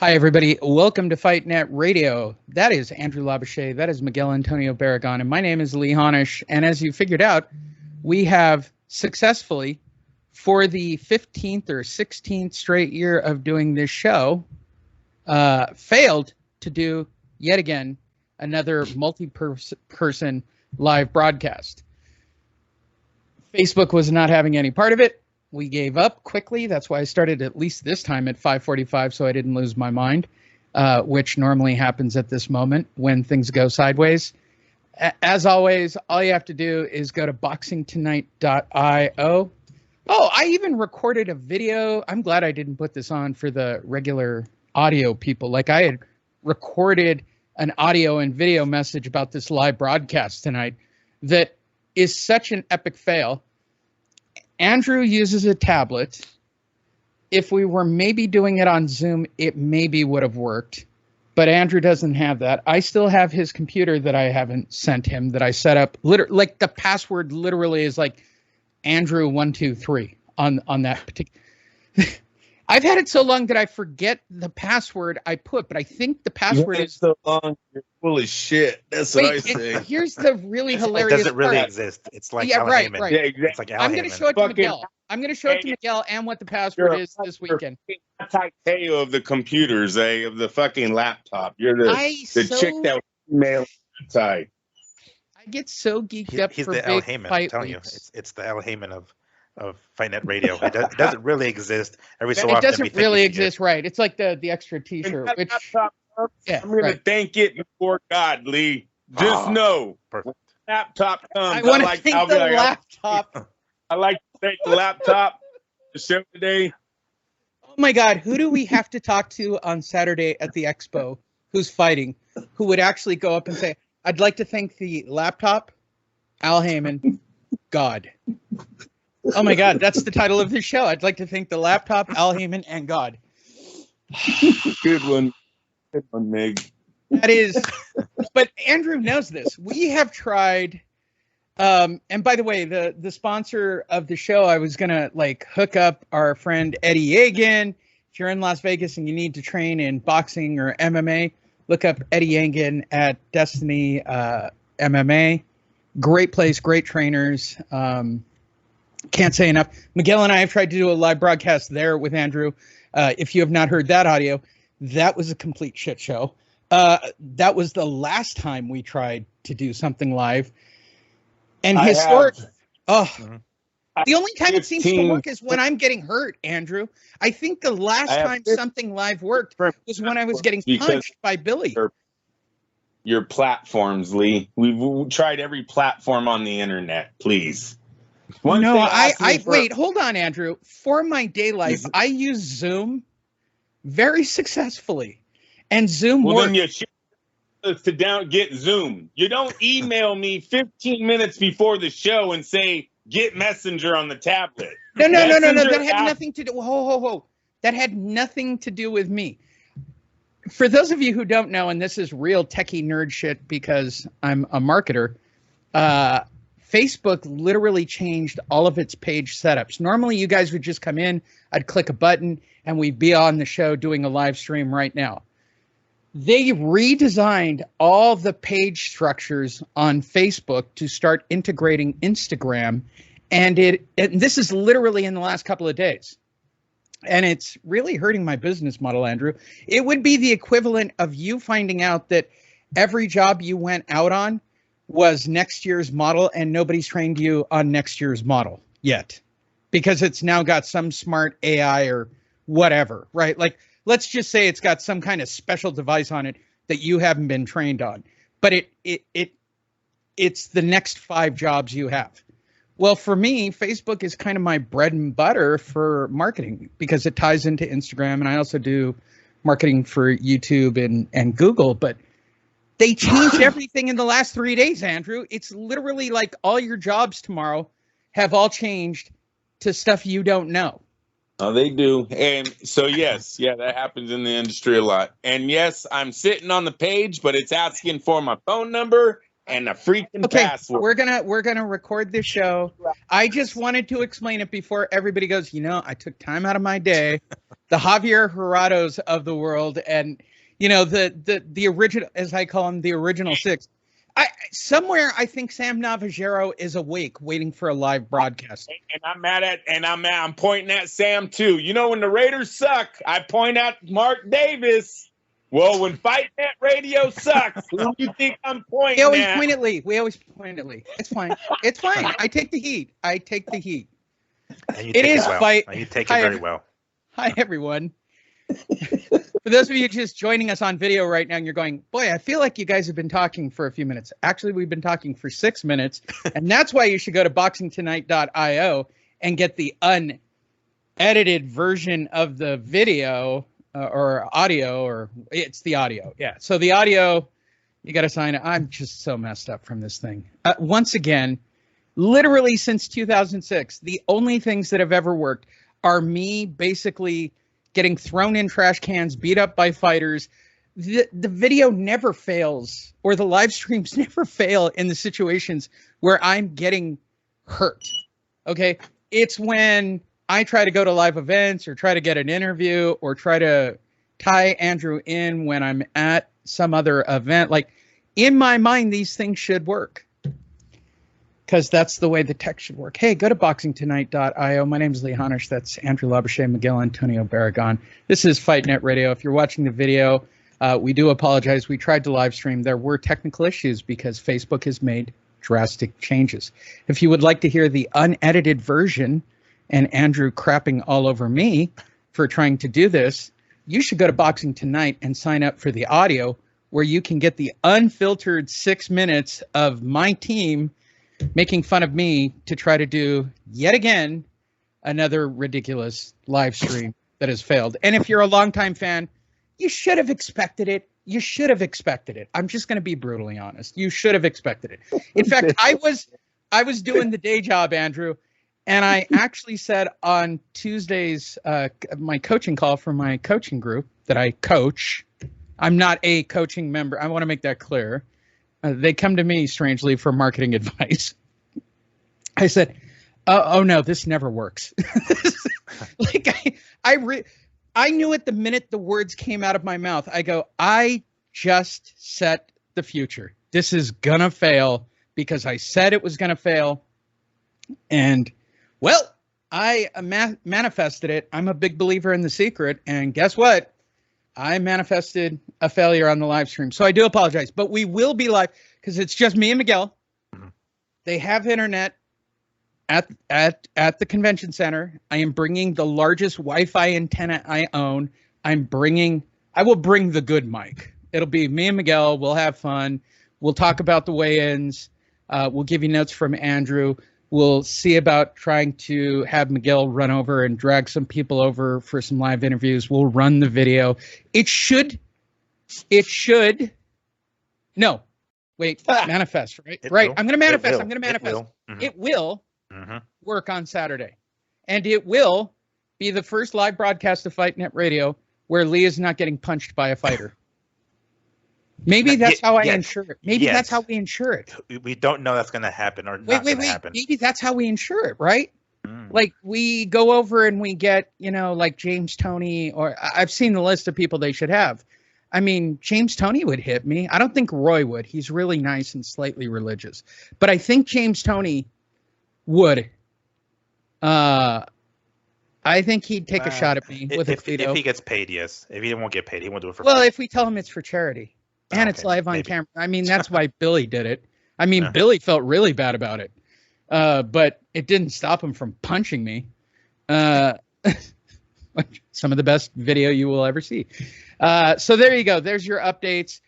Hi, everybody. Welcome to FightNet Radio. That is Andrew Labouche. That is Miguel Antonio Barragan. And my name is Lee Honish. And as you figured out, we have successfully, for the 15th or 16th straight year of doing this show, failed to do, yet again, another multi-person live broadcast. Facebook was not having any part of it. We gave up quickly. That's why I started at least this time at 5:45, so I didn't lose my mind, which normally happens at this moment when things go sideways. As always, all you have to do is go to boxingtonight.io. Oh, I even recorded a video. I'm glad I didn't put this on for the regular audio people. Like, I had recorded an audio and video message about this live broadcast tonight that is such an epic fail. Andrew uses a tablet. If we were maybe doing it on Zoom, it maybe would have worked. But Andrew doesn't have that. I still have his computer that I haven't sent him, that I set up. Like, the password literally is like Andrew123 on that particular. I've had it so long that I forget the password I put, but I think the password is so long. You're full of shit. That's what I say. Here's the really hilarious. It doesn't really part. exist. It's like Yeah, Al right. Heyman. Yeah, exactly. It's like Al I'm going to Heyman. show it to Fucking- Miguel. I'm going to show it to Miguel and what the password is this weekend. Taekeo of the computers, of the fucking laptop. You're the chick that email type. I get so geeked up He's for the Al big Heyman. I'm fight telling weeks. you, it's the Al Heyman of FightNet Radio. It doesn't really exist. Every so It often, doesn't we think really we can exist, right? It's like the extra T-shirt, When which that laptop comes, yeah, I'm gonna right. thank it before God, Lee. Just know, Perfect. laptop comes. I want to I'll thank be the like, laptop. I like to thank the laptop. The show today. Oh my God, who do we have to talk to on Saturday at the expo who's fighting, who would actually go up and say, I'd like to thank the laptop, Al Heyman, God. Oh my God, that's the title of this show. I'd like to thank the laptop, Al Heyman, and God. Good one, Meg. That is, but Andrew knows this. We have tried, and by the way, the sponsor of the show, I was gonna like hook up our friend Eddie Yegan. If you're in Las Vegas and you need to train in boxing or MMA, look up Eddie Yegan at Destiny MMA. Great place, great trainers. Can't say enough. Miguel and I have tried to do a live broadcast there with Andrew. If you have not heard that audio, that was a complete shit show. That was the last time we tried to do something live. And the only time it seems to work is when I'm getting hurt, Andrew. I think the last time something live worked was when I was getting punched by Billy. Your platforms, Lee. We've tried every platform on the internet, please. No, wait, hold on, Andrew. For my day life, I use Zoom very successfully. And Zoom works. Then you should get Zoom. You don't email me 15 minutes before the show and say, get Messenger on the tablet. No. That had nothing to do. Whoa. That had nothing to do with me. For those of you who don't know, and this is real techie nerd shit because I'm a marketer, Facebook literally changed all of its page setups. Normally, you guys would just come in, I'd click a button, and we'd be on the show doing a live stream right now. They redesigned all the page structures on Facebook to start integrating Instagram, and this is literally in the last couple of days. And it's really hurting my business model, Andrew. It would be the equivalent of you finding out that every job you went out on was next year's model and nobody's trained you on next year's model yet because it's now got some smart AI or whatever, right? Like, let's just say it's got some kind of special device on it that you haven't been trained on, but it's the next 5 jobs you have. Well, for me, Facebook is kind of my bread and butter for marketing because it ties into Instagram, and I also do marketing for YouTube and Google, but they changed everything in the last 3 days, Andrew. It's literally like all your jobs tomorrow have all changed to stuff you don't know. Oh, they do. And so, yes, that happens in the industry a lot. And yes, I'm sitting on the page, but it's asking for my phone number and a freaking Okay, password. we're gonna record this show. I just wanted to explain it before everybody goes, I took time out of my day, the Javier Jurados of the world, and the original, as I call them, the original six. I think Sam Navajero is awake, waiting for a live broadcast. And I'm pointing at Sam too. When the Raiders suck, I point at Mark Davis. Well, when Fight Net Radio sucks, who do you think I'm pointing at? We always point at Lee. It's fine. It's fine. I take the heat. And you take Fight. And you take it very well. Hi, everyone. For those of you just joining us on video right now, and you're going, boy, I feel like you guys have been talking for a few minutes. Actually, we've been talking for 6 minutes, and that's why you should go to boxingtonight.io and get the unedited version of the video or audio, or it's the audio. Yeah. So the audio, you got to sign it. I'm just so messed up from this thing. Once again, literally since 2006, the only things that have ever worked are me basically getting thrown in trash cans, beat up by fighters. The video never fails, or the live streams never fail in the situations where I'm getting hurt. Okay. It's when I try to go to live events or try to get an interview or try to tie Andrew in when I'm at some other event. Like, in my mind, these things should work because that's the way the tech should work. Hey, go to boxingtonight.io. My name is Lee Honish. That's Andrew Labouche, Miguel Antonio Barragan. This is Fight Net Radio. If you're watching the video, we do apologize. We tried to live stream. There were technical issues because Facebook has made drastic changes. If you would like to hear the unedited version and Andrew crapping all over me for trying to do this, you should go to Boxing Tonight and sign up for the audio, where you can get the unfiltered 6 minutes of my team making fun of me to try to do, yet again, another ridiculous live stream that has failed. And if you're a longtime fan, you should have expected it. You should have expected it. I'm just going to be brutally honest. You should have expected it. In fact, I was doing the day job, Andrew, and I actually said on Tuesdays, my coaching call for my coaching group that I coach. I'm not a coaching member. I want to make that clear. They come to me, strangely, for marketing advice. I said, oh no, this never works. Like, I knew it the minute the words came out of my mouth. I go, I just set the future. This is going to fail because I said it was going to fail. And, well, I manifested it. I'm a big believer in The Secret. And guess what? I manifested a failure on the live stream. So I do apologize. But we will be live because it's just me and Miguel. They have internet at the convention center. I am bringing the largest Wi-Fi antenna I own. I will bring the good mic. It'll be me and Miguel. We'll have fun. We'll talk about the weigh-ins. We'll give you notes from Andrew. We'll see about trying to have Miguel run over and drag some people over for some live interviews. We'll run the video. Manifest, right? Right. I'm going to manifest. It will work on Saturday. And it will be the first live broadcast of Fight Net Radio where Lee is not getting punched by a fighter. Maybe that's how I insure it. Maybe that's how we insure it. We don't know that's going to happen or not going to happen. Maybe that's how we insure it, right? Like, we go over and we get, like James Toney, or I've seen the list of people they should have. I mean, James Toney would hit me. I don't think Roy would. He's really nice and slightly religious. But I think James Toney would. I think he'd take a shot at me with a Cleto. If he gets paid, yes. If he won't get paid, he won't do it for free. Well, if we tell him it's for charity. And it's live on camera. I mean, that's why Billy did it. I mean, Billy felt really bad about it. But it didn't stop him from punching me. Some of the best video you will ever see. So there you go. There's your updates.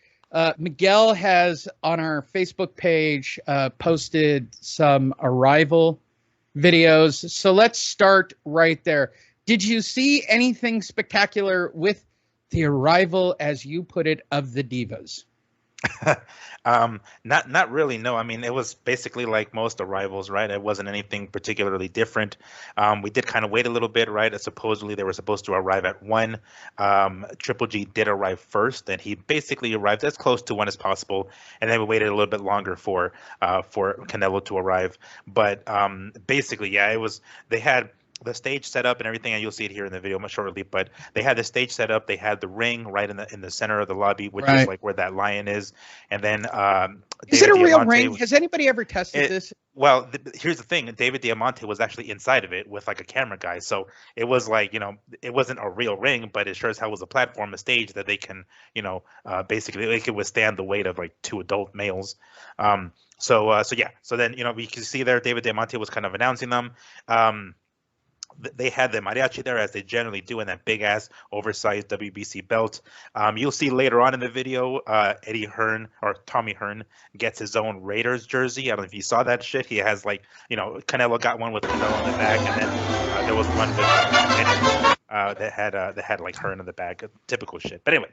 Miguel has on our Facebook page posted some arrival videos. So let's start right there. Did you see anything spectacular with the arrival, as you put it, of the divas? Not really. No, I mean it was basically like most arrivals, right? It wasn't anything particularly different. We did kind of wait a little bit, right? Supposedly they were supposed to arrive at 1. Triple G did arrive first, and he basically arrived as close to 1 as possible, and then we waited a little bit longer for Canelo to arrive. But basically, yeah, it was they had the stage set up and everything, and you'll see it here in the video much shortly. But they had the stage set up. They had the ring right in the center of the lobby, which is like where that lion is. And then is it a real ring? Has anybody ever tested this? Well, here's the thing: David Diamante was actually inside of it with like a camera guy, so it was like it wasn't a real ring, but it sure as hell was a platform, a stage that they can basically it could withstand the weight of like 2 adult males. So yeah, so then we can see there David Diamante was kind of announcing them. They had the mariachi there, as they generally do, in that big ass oversized WBC belt. You'll see later on in the video, Eddie Hearn or Tommy Hearn gets his own Raiders jersey. I don't know if you saw that shit. He has like, Canelo got one with Canelo in the back, and then there was one with that had like Hearn in the back, typical shit. But anyway,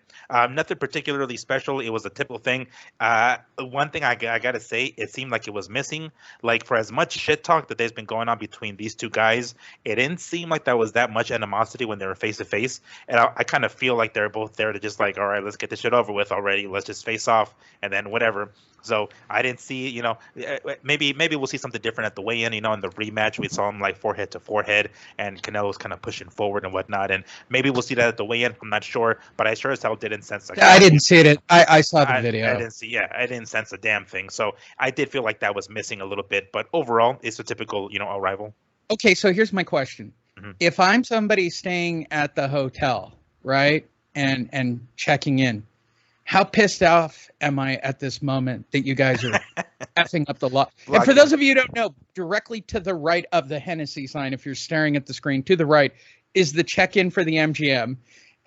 nothing particularly special. It was a typical thing. One thing I gotta say, it seemed like it was missing. Like for as much shit talk that there's been going on between these two guys, it didn't seem like there was that much animosity when they were face to face. And I kind of feel like they're both there to just like, all right, let's get this shit over with already. Let's just face off and then whatever. So I didn't see, maybe we'll see something different at the weigh-in. In the rematch, we saw him like forehead to forehead, and Canelo's kind of pushing forward and whatnot. And maybe we'll see that at the weigh-in. I'm not sure, but I sure as hell didn't sense. I didn't see it. I saw the video. I didn't sense a damn thing. So I did feel like that was missing a little bit. But overall, it's a typical, arrival. Okay, so here's my question: if I'm somebody staying at the hotel, right, and checking in, how pissed off am I at this moment that you guys are effing up the lot? And for those of you who don't know, directly to the right of the Hennessy sign, if you're staring at the screen, to the right is the check-in for the MGM.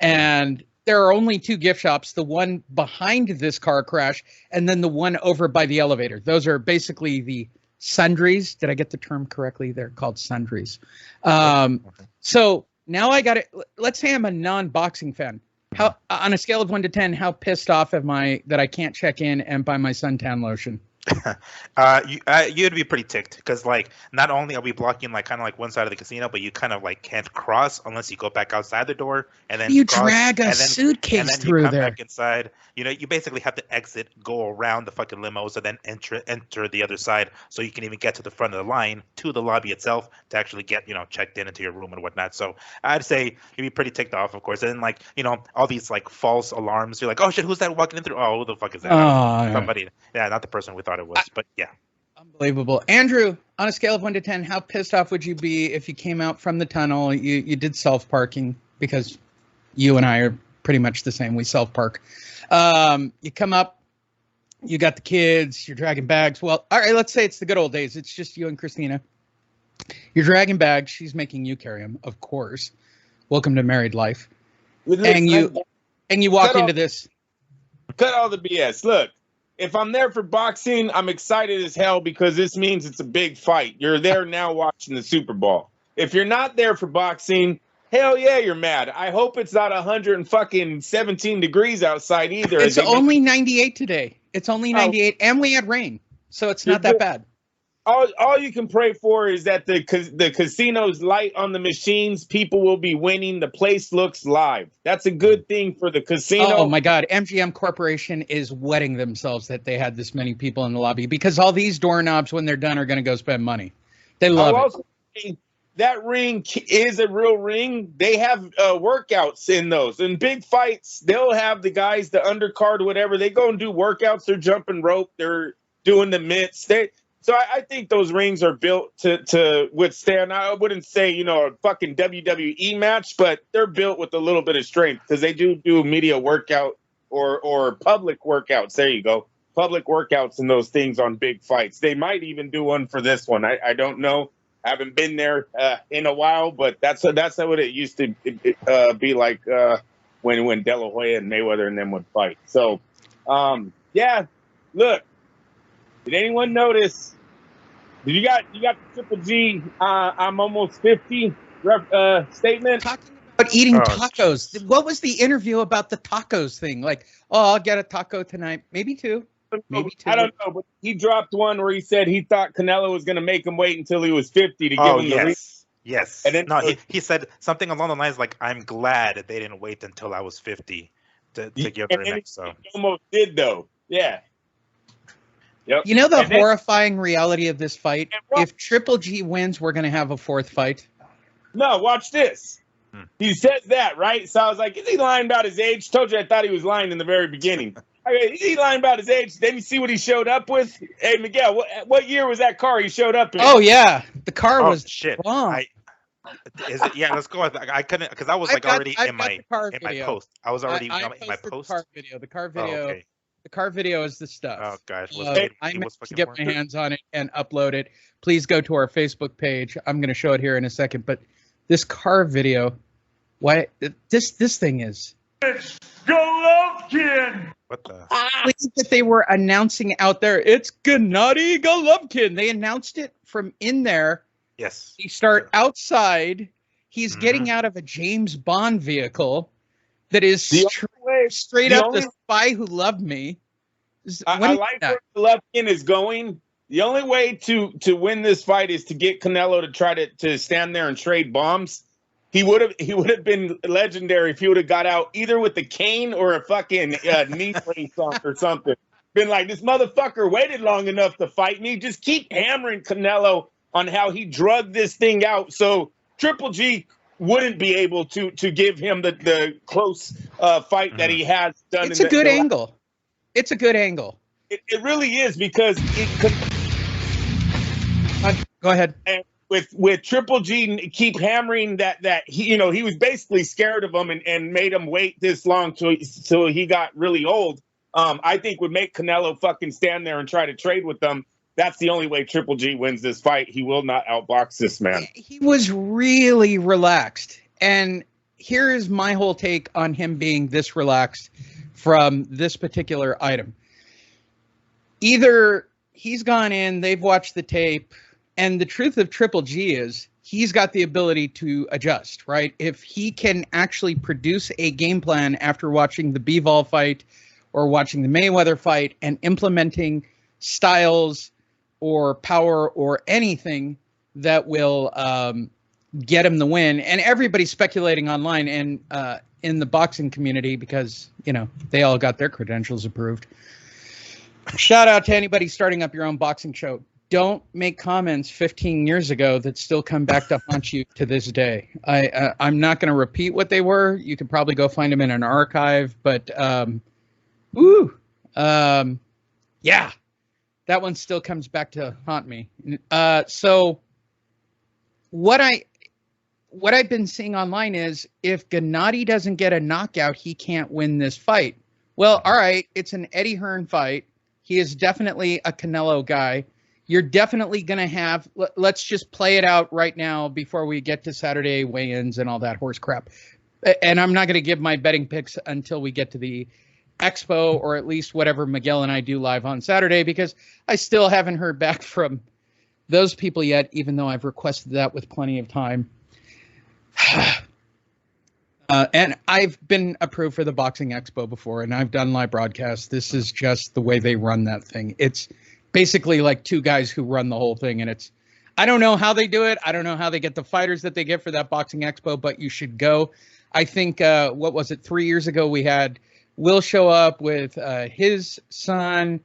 And there are only 2 gift shops, the one behind this car crash and then the one over by the elevator. Those are basically the sundries. Did I get the term correctly? They're called sundries. So now I got it. Let's say I'm a non-boxing fan. How, on a scale of 1 to 10, how pissed off am I that I can't check in and buy my suntan lotion? You'd be pretty ticked because, like, not only are we blocking like kind of like one side of the casino, but you kind of like can't cross unless you go back outside the door and then you drag a suitcase and then through you come there. Back inside. You basically have to exit, go around the fucking limos, and then enter the other side, so you can even get to the front of the line to the lobby itself to actually get checked into your room and whatnot. So I'd say you'd be pretty ticked off, of course. And then like all these like false alarms. You're like, oh shit, who's that walking in through? Oh, who the fuck is that? Somebody. Yeah, not the person we thought it was, but yeah. Unbelievable. Andrew, on a scale of 1 to 10, how pissed off would you be if you came out from the tunnel, you did self-parking, because you and I are pretty much the same. We self-park. You come up, you got the kids, you're dragging bags. Well, all right, let's say it's the good old days. It's just you and Christina. You're dragging bags. She's making you carry them, of course. Welcome to married life. And you walk into this. Cut all the BS. Look. If I'm there for boxing, I'm excited as hell because this means it's a big fight. You're there now watching the Super Bowl. If you're not there for boxing, hell yeah, you're mad. I hope it's not 117 degrees outside either. It's only 98 today. It's only 98, and we had rain, so it's not that bad. All you can pray for is that the casino's light on the machines, people will be winning. The place looks live. That's a good thing for the casino. Oh my God, MGM Corporation is wetting themselves that they had this many people in the lobby, because all these doorknobs, when they're done, are going to go spend money. They love it. That ring is a real ring. They have workouts in those. In big fights, they'll have the guys, the undercard, whatever. They go and do workouts. They're jumping rope. They're doing the mitts. So I think those rings are built to withstand. I wouldn't say, a fucking WWE match, but they're built with a little bit of strength because they do media workout or public workouts. There you go. Public workouts and those things on big fights. They might even do one for this one. I don't know. I haven't been there in a while, but that's what it used to be like when De La Hoya and Mayweather and them would fight. So, yeah, look, did anyone notice? You got the Triple G, I'm almost 50 statement? But eating tacos. Geez. What was the interview about the tacos thing? Like, oh, I'll get a taco tonight. Maybe two. Maybe two. I don't know, but he dropped one where he said he thought Canelo was going to make him wait until he was 50 to give him the Yes. And then he said something along the lines like, "I'm glad that they didn't wait until I was 50 to give the next." So he almost did though. Yeah. Yep. You know the horrifying reality of this fight? If Triple G wins, we're going to have a fourth fight. No, watch this. He says that, right? So I was like, is he lying about his age? Told you I thought he was lying in the very beginning. Is he lying about his age? Then you see what he showed up with? Hey, Miguel, what year was that car he showed up in? Oh, yeah. The car was wrong. Yeah, let's go. I couldn't, because I was already in my post. I was already in my post. The car video. Oh, okay. The car video is the stuff. Oh, gosh. I meant to get my hands on it and upload it. Please go to our Facebook page. I'm going to show it here in a second. But this car video, this thing is. It's Golovkin! What the? That they were announcing out there, it's Gennady Golovkin. They announced it from in there. Yes. They start outside. He's getting out of a James Bond vehicle that is straight up the Spy Who Loved Me. I like where Golovkin is going. The only way to win this fight is to get Canelo to try to stand there and trade bombs. He would have been legendary if he would have got out either with the cane or a fucking knee brace or something. Been like, this motherfucker waited long enough to fight me. Just keep hammering Canelo on how he drugged this thing out, so Triple G wouldn't be able to give him the close fight that he has done. It's a good angle. It's a good angle. It really is, because go ahead. And with Triple G keep hammering that he was basically scared of him and made him wait this long till he got really old. I think would make Canelo fucking stand there and try to trade with them. That's the only way Triple G wins this fight. He will not outbox this man. He was really relaxed. And here is my whole take on him being this relaxed from this particular item. Either he's gone in, they've watched the tape, and the truth of Triple G is he's got the ability to adjust, right? If he can actually produce a game plan after watching the Bivol fight or watching the Mayweather fight and implementing styles or power or anything that will get him the win. And everybody's speculating online and in the boxing community because, they all got their credentials approved. Shout out to anybody starting up your own boxing show. Don't make comments 15 years ago that still come back to haunt you to this day. I'm not going to repeat what they were. You could probably go find them in an archive, but yeah. That one still comes back to haunt me. So what I've been seeing online is if Gennady doesn't get a knockout, he can't win this fight. Well, all right, it's an Eddie Hearn fight. He is definitely a Canelo guy. You're definitely going to have, let's just play it out right now before we get to Saturday weigh-ins and all that horse crap. And I'm not going to give my betting picks until we get to the Expo, or at least whatever Miguel and I do live on Saturday, because I still haven't heard back from those people yet, even though I've requested that with plenty of time. And I've been approved for the Boxing Expo before, and I've done live broadcasts. This is just the way they run that thing. It's basically like two guys who run the whole thing, and I don't know how they do it. I don't know how they get the fighters that they get for that Boxing Expo, but you should go. I think, 3 years ago we had Will show up with his son,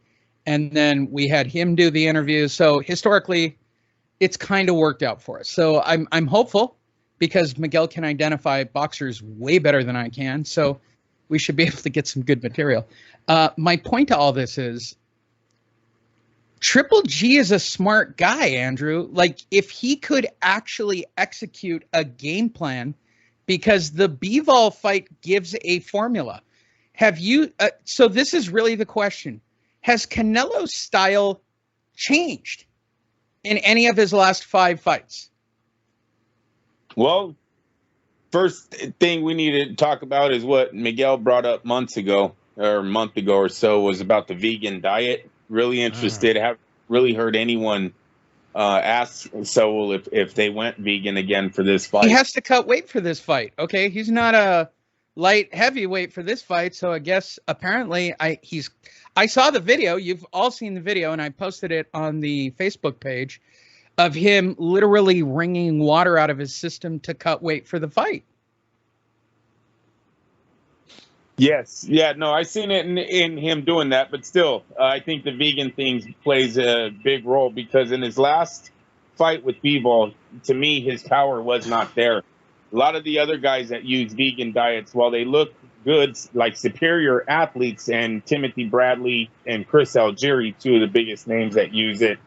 and then we had him do the interview. So historically, it's kind of worked out for us. So I'm hopeful, because Miguel can identify boxers way better than I can. So we should be able to get some good material. My point to all this is Triple G is a smart guy, Andrew. Like, if he could actually execute a game plan, because the Bivol fight gives a formula. Have you, so this is really the question. Has Canelo's style changed in any of his last 5 fights? Well, first thing we need to talk about is what Miguel brought up a month ago or so, was about the vegan diet. Really interested. Haven't really heard anyone asked Saul if they went vegan again for this fight. He has to cut weight for this fight. Okay, he's not a light heavyweight for this fight, so I guess apparently I saw the video. You've all seen the video, and I posted it on the Facebook page of him literally wringing water out of his system to cut weight for the fight. Yes, yeah, no, I seen it in him doing that, but still, I think the vegan thing plays a big role because in his last fight with Bivol, to me, his power was not there. A lot of the other guys that use vegan diets, while they look good, like superior athletes, and Timothy Bradley and Chris Algieri, two of the biggest names that use it.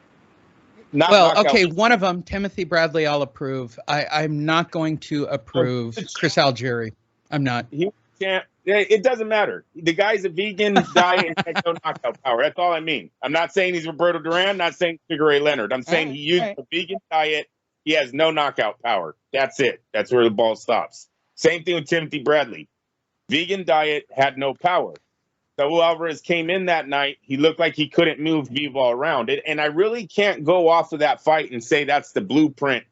Okay, one of them, Timothy Bradley, I'll approve. I'm not going to approve Chris Algieri. I'm not. He can't. It doesn't matter. The guy's a vegan diet and has no knockout power. That's all I mean. I'm not saying he's Roberto Duran. Not saying Sugar Ray Leonard. I'm saying he used a vegan diet. He has no knockout power. That's it. That's where the ball stops. Same thing with Timothy Bradley. Vegan diet had no power. Saul Alvarez came in that night. He looked like he couldn't move Bivol around it. And I really can't go off of that fight and say that's the blueprint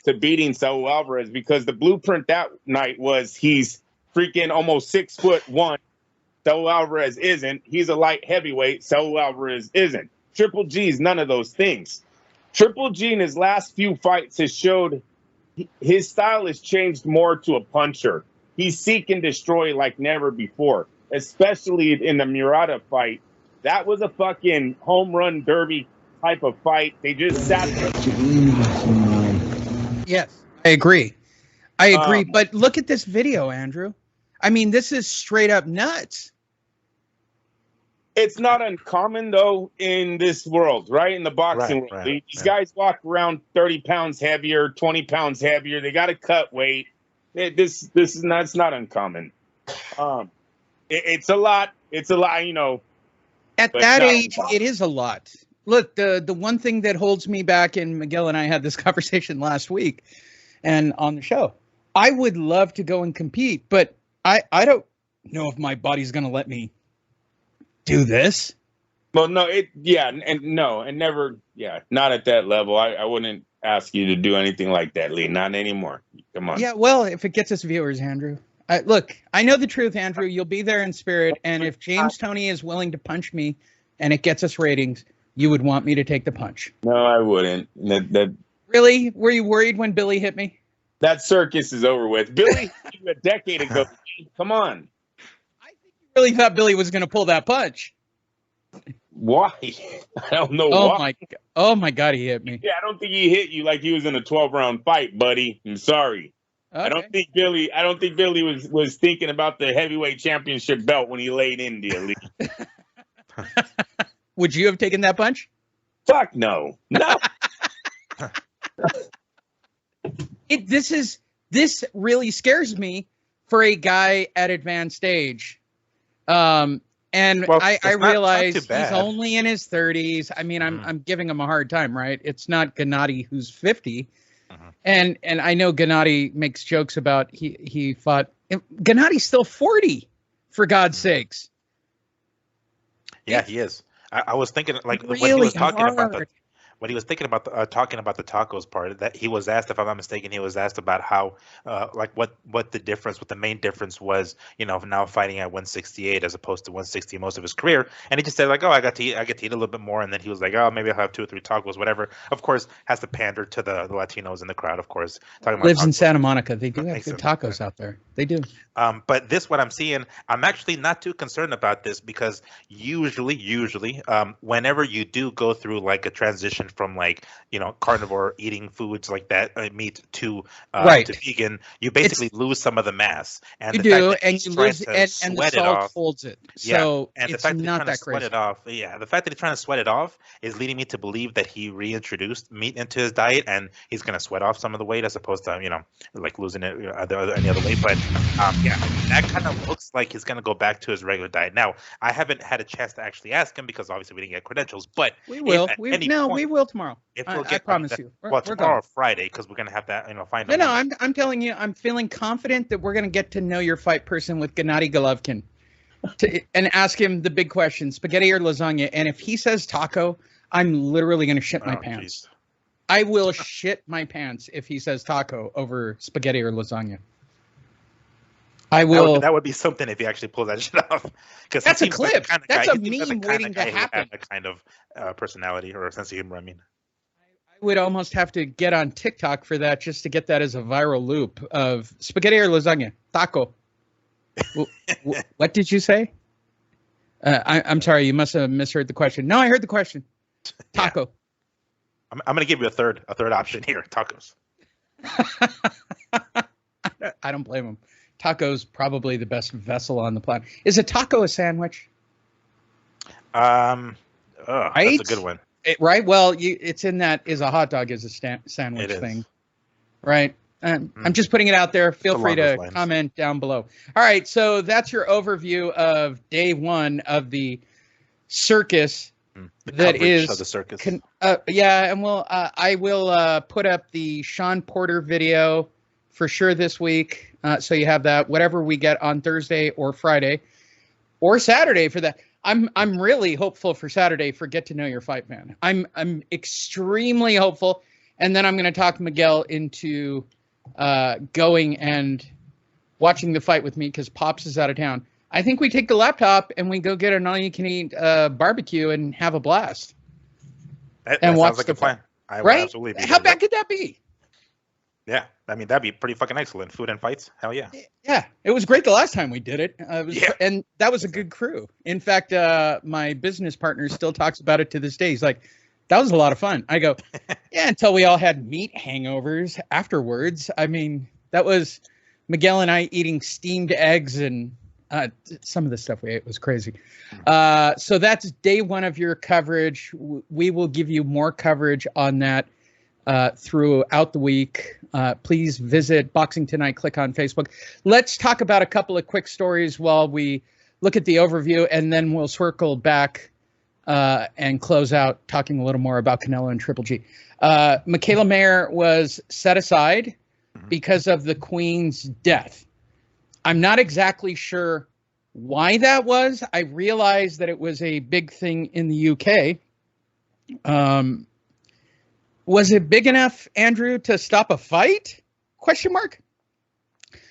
to beating Saul Alvarez, because the blueprint that night was he's freaking almost 6'1". Saul Alvarez isn't. He's a light heavyweight. Saul Alvarez isn't. Triple G's none of those things. Triple G in his last few fights has showed his style has changed more to a puncher. He's seek and destroy like never before, especially in the Murata fight. That was a fucking home run derby type of fight. They just sat there. Yes, I agree. But look at this video, Andrew. I mean, this is straight up nuts. It's not uncommon, though, in this world, right? In the boxing world. Right, These guys walk around 30 pounds heavier, 20 pounds heavier. They got to cut weight. It's not uncommon. It's a lot. It's a lot, you know. At that age, it is a lot. Look, the one thing that holds me back, and Miguel and I had this conversation last week and on the show, I would love to go and compete, but I don't know if my body's going to let me do this. Well, no, never, not at that level. I wouldn't ask you to do anything like that, Lee. Not anymore. Come on. Yeah, well, if it gets us viewers, Andrew. Look, I know the truth, Andrew. You'll be there in spirit, and if James Toney is willing to punch me and it gets us ratings, you would want me to take the punch. No, I wouldn't. Really? Were you worried when Billy hit me? That circus is over with. Billy, a decade ago. Come on. I think you really thought Billy was going to pull that punch. Why? I don't know why. Oh my God, he hit me. Yeah, I don't think he hit you like he was in a 12-round fight, buddy. I'm sorry. Okay. I don't think Billy was thinking about the heavyweight championship belt when he laid in there, Lee. Would you have taken that punch? Fuck no. No. This really scares me for a guy at advanced age. I realize he's only in his 30s. I mean, I'm giving him a hard time, right? It's not Gennady who's 50. And I know Gennady makes jokes about he fought. Gennady's still 40, for God's sakes. Yeah, he is. I was thinking, like, really when he was talking hard. about talking about the tacos part, that he was asked, if I'm not mistaken, he was asked about how, what the main difference was, now fighting at 168 as opposed to 160 most of his career, and he just said, like, oh, I get to eat a little bit more, and then he was like, oh, maybe I'll have 2 or 3 tacos, whatever. Of course, has to pander to the Latinos in the crowd, of course. Talking about lives tacos. In Santa Monica, they do have good tacos out there. They do. But what I'm seeing, I'm actually not too concerned about this, because usually, whenever you do go through like a transition from carnivore eating foods like that, meat to vegan, you basically lose some of the mass. And you and the salt holds it. So and it's the fact not that crazy. The fact that he's trying to sweat it off is leading me to believe that he reintroduced meat into his diet, and he's going to sweat off some of the weight as opposed to like losing it any other way. But that kind of looks like he's going to go back to his regular diet. Now, I haven't had a chance to actually ask him because obviously we didn't get credentials, but we will. We will tomorrow. I promise you. Tomorrow or Friday, because we're going to have that, find out. No, I'm telling you, I'm feeling confident that we're going to get to know your fight person with Gennady Golovkin and ask him the big question, spaghetti or lasagna. And if he says taco, I'm literally going to shit my pants. I will shit my pants if he says taco over spaghetti or lasagna. I will. That would be something if he actually pulls that shit off. Because that's a clip. That's a meme waiting to happen. That kind of personality or sense of humor. I mean, I would almost have to get on TikTok for that just to get that as a viral loop of spaghetti or lasagna, taco. What did you say? I'm sorry, you must have misheard the question. No, I heard the question. Taco. Yeah. I'm going to give you a third option here. Tacos. I don't blame him. Taco's probably the best vessel on the planet. Is a taco a sandwich? Right? That's a good one. Right? Well, it's in that is a hot dog is a sandwich thing. Right? I'm just putting it out there. Feel free to comment down below. All right. So that's your overview of day one of the circus. That is of the circus. Yeah. And I will put up the Sean Porter video for sure this week. So you have that, whatever we get on Thursday or Friday or Saturday for that. I'm really hopeful for Saturday for Get to Know Your Fight Man. I'm extremely hopeful. And then I'm going to talk Miguel into going and watching the fight with me because Pops is out of town. I think we take the laptop and we go get an all-you-can-eat barbecue and have a blast. That sounds like a plan. I would absolutely be. How bad could that be? Yeah, I mean, that'd be pretty fucking excellent. Food and fights, hell yeah. Yeah, it was great the last time we did it. And that was a good crew. In fact, my business partner still talks about it to this day. He's like, that was a lot of fun. I go, yeah, until we all had meat hangovers afterwards. I mean, that was Miguel and I eating steamed eggs and some of the stuff we ate was crazy. So that's day one of your coverage. We will give you more coverage on that throughout the week. Please visit Boxing Tonight, click on Facebook. Let's talk about a couple of quick stories while we look at the overview, and then we'll circle back and close out talking a little more about Canelo and Triple G. Michaela Mayer was set aside because of the Queen's death. I'm not exactly sure why that was. I realized that it was a big thing in the UK. Was it big enough, Andrew, to stop a fight? Question mark.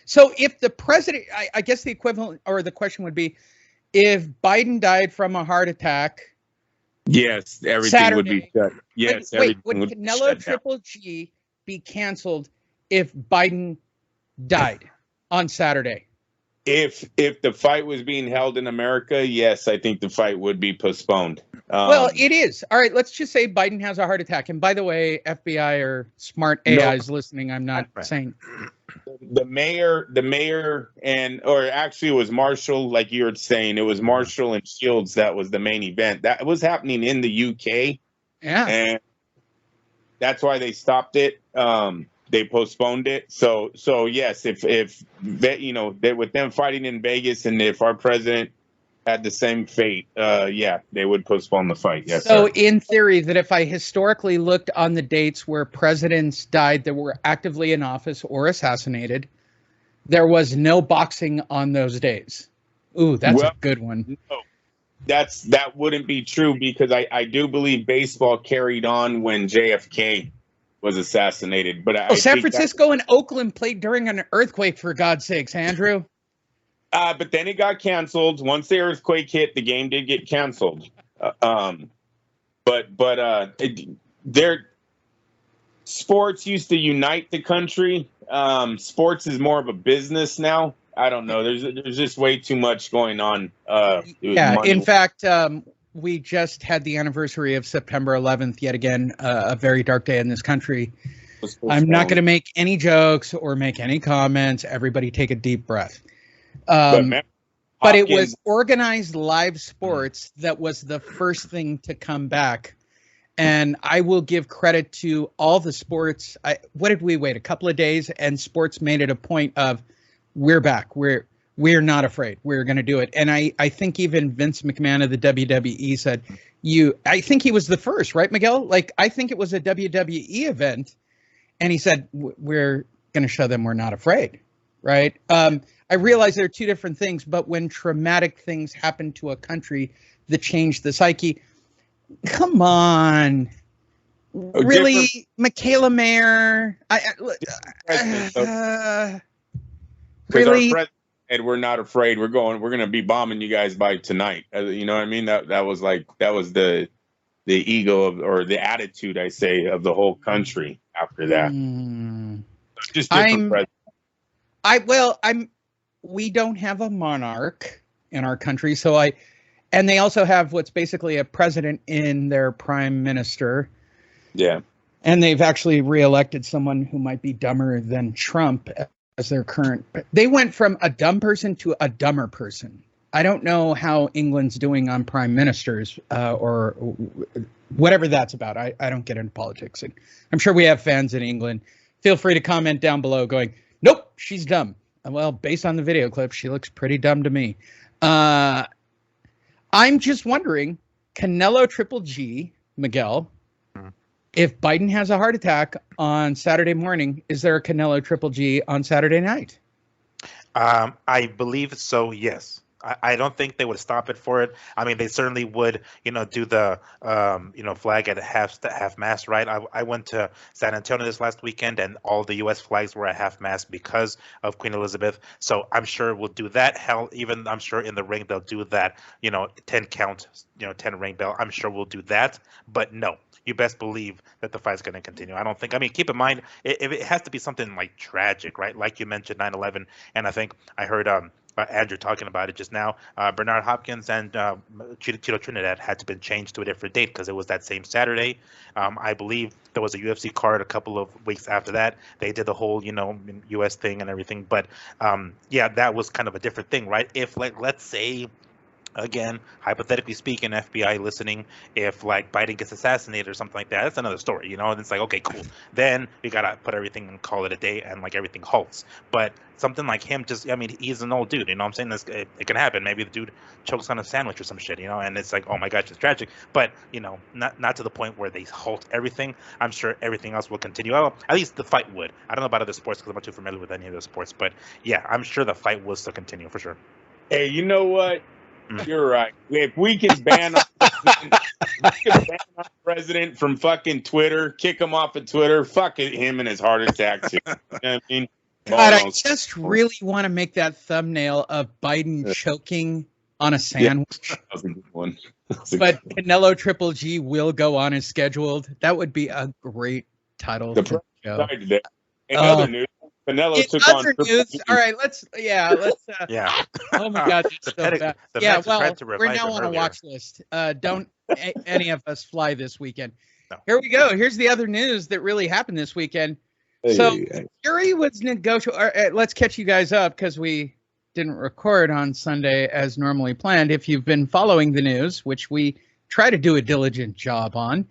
So if the president, I guess the equivalent or the question would be, if Biden died from a heart attack. Yes, everything Saturday, would be shut. Yes, would Canelo Triple G be canceled if Biden died on Saturday? If the fight was being held in America, yes, I think the fight would be postponed. Well, it is. All right, let's just say Biden has a heart attack. And by the way, FBI or smart AIs listening, I'm not saying. The mayor, or actually it was Marshall, like you were saying, it was Marshall and Shields that was the main event. That was happening in the UK. Yeah. And that's why they stopped it. They postponed it. So yes, if that, with them fighting in Vegas, and if our president had the same fate, they would postpone the fight. Yes. So in theory, that if I historically looked on the dates where presidents died that were actively in office or assassinated, there was no boxing on those days. Ooh, that's a good one. No, that wouldn't be true, because I do believe baseball carried on when JFK was assassinated. But San Francisco and Oakland played during an earthquake, for God's sakes, Andrew. But then it got canceled. Once the earthquake hit, the game did get canceled. Sports used to unite the country. Sports is more of a business now. I don't know. There's just way too much going on. In fact, we just had the anniversary of September 11th, yet again, a very dark day in this country. I'm not going to make any jokes or make any comments. Everybody take a deep breath. But it was organized live sports that was the first thing to come back. And I will give credit to all the sports. What did we wait? A couple of days, and sports made it a point of, we're back. We're not afraid. We're going to do it. And I think even Vince McMahon of the WWE said, I think he was the first, right, Miguel? Like, I think it was a WWE event. And he said, we're going to show them we're not afraid, right? I realize there are two different things, but when traumatic things happen to a country that change the psyche, come on. Really, Michaela Mayer? Because Really? our president said we're not afraid. We're going to be bombing you guys by tonight. You know what I mean? That was the ego or the attitude, I say, of the whole country after that. Just different presidents. We don't have a monarch in our country, and they also have what's basically a president in their prime minister. Yeah. And they've actually reelected someone who might be dumber than Trump as their current. They went from a dumb person to a dumber person. I don't know how England's doing on prime ministers or whatever that's about. I don't get into politics. And I'm sure we have fans in England. Feel free to comment down below going, nope, she's dumb. Well, based on the video clip, she looks pretty dumb to me. I'm just wondering, Canelo Triple G, Miguel, if Biden has a heart attack on Saturday morning, is there a Canelo Triple G on Saturday night? I believe so, yes. I don't think they would stop it for it. I mean, they certainly would, do the, flag at half mast, right? I went to San Antonio this last weekend, and all the U.S. flags were at half mast because of Queen Elizabeth. So I'm sure we'll do that. Hell, even I'm sure in the ring they'll do that, 10 count, 10 ring bell. I'm sure we'll do that. But no, you best believe that the fight's going to continue. Keep in mind, it has to be something like tragic, right? Like you mentioned 9/11, and I think I heard Andrew talking about it just now. Bernard Hopkins and Tito Trinidad had to been changed to a different date because it was that same Saturday. I believe there was a UFC card a couple of weeks after that. They did the whole, U.S. thing and everything. But that was kind of a different thing, right? If let's say, again, hypothetically speaking, FBI listening, if Biden gets assassinated or something like that, that's another story, and it's okay, cool. Then we got to put everything and call it a day and everything halts. But something like him, he's an old dude, I'm saying this, it can happen. Maybe the dude chokes on a sandwich or some shit, and it's oh my gosh, it's tragic. But, not to the point where they halt everything. I'm sure everything else will continue. Well, at least the fight would. I don't know about other sports because I'm not too familiar with any of those sports. But yeah, I'm sure the fight will still continue for sure. Hey, you know what? You're right. If we can ban our president from fucking Twitter, kick him off of Twitter, fuck him and his heart attacks. You know what I mean? God, I just really want to make that thumbnail of Biden choking on a sandwich. Yeah, that was a good one. But Canelo Triple G will go on as scheduled. That would be a great title. In other news, Canelo took on news. All right, let's. Oh my God, that's so bad. Yeah, well, we're now on a watch list. Don't any of us fly this weekend. No. Here we go. Here's the other news that really happened this weekend. So Fury was negotiating. Let's catch you guys up because we didn't record on Sunday as normally planned. If you've been following the news, which we try to do a diligent job on,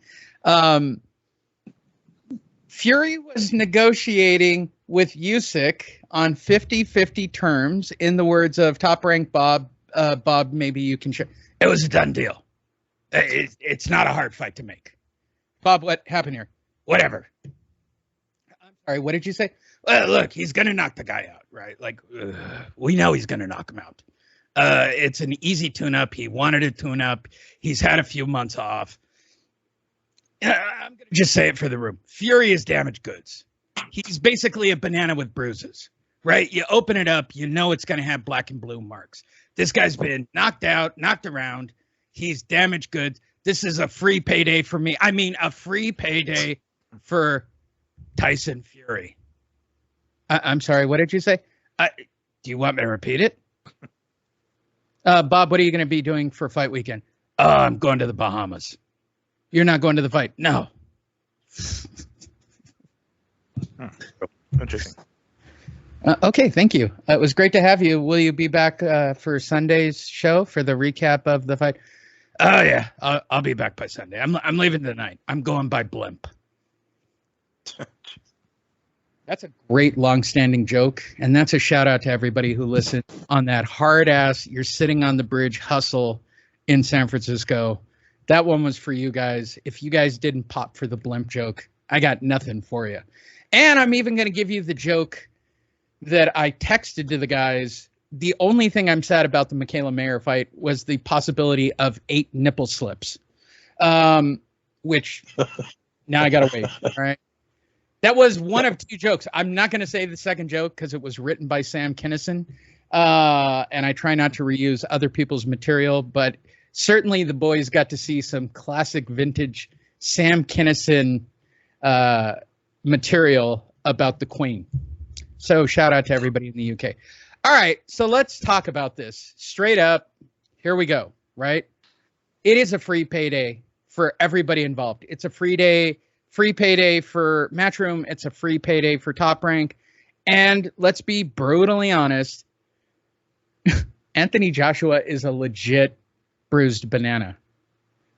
Fury was negotiating with Usyk on 50-50 terms. In the words of Top Rank Bob, maybe you can share. It was a done deal. It's not a hard fight to make. Bob, what happened here? Whatever. I'm sorry, what did you say? Well, look, he's going to knock the guy out, right? We know he's going to knock him out. It's an easy tune-up. He wanted a tune-up. He's had a few months off. I'm going to just say it for the room. Fury is damaged goods. He's basically a banana with bruises, right? You open it up, you know it's going to have black and blue marks. This guy's been knocked out, knocked around. He's damaged goods. This is a free payday for me. I mean, a free payday for Tyson Fury. I'm sorry, what did you say? Do you want me to repeat it? Bob, what are you going to be doing for fight weekend? Oh, I'm going to the Bahamas. You're not going to the fight? No. Interesting. Okay, thank you. It was great to have you. Will you be back for Sunday's show for the recap of the fight? Oh yeah, I'll be back by Sunday. I'm leaving tonight. I'm going by blimp. That's a great long-standing joke, and that's a shout out to everybody who listened on that hard ass. You're sitting on the bridge hustle in San Francisco. That one was for you guys. If you guys didn't pop for the blimp joke, I got nothing for you. And I'm even going to give you the joke that I texted to the guys. The only thing I'm sad about the Michaela Mayer fight was the possibility of 8 nipple slips, which Now I gotta wait. All right. That was one of two jokes. I'm not gonna say the second joke because it was written by Sam Kinison, and I try not to reuse other people's material. But certainly the boys got to see some classic vintage Sam Kinison material about the Queen. So shout out to everybody in the UK. All right, so let's talk about this straight up. Here we go. Right, it is a free payday for everybody involved. It's a free payday for Matchroom. It's a free payday for Top Rank. And let's be brutally honest, Anthony Joshua is a legit bruised banana.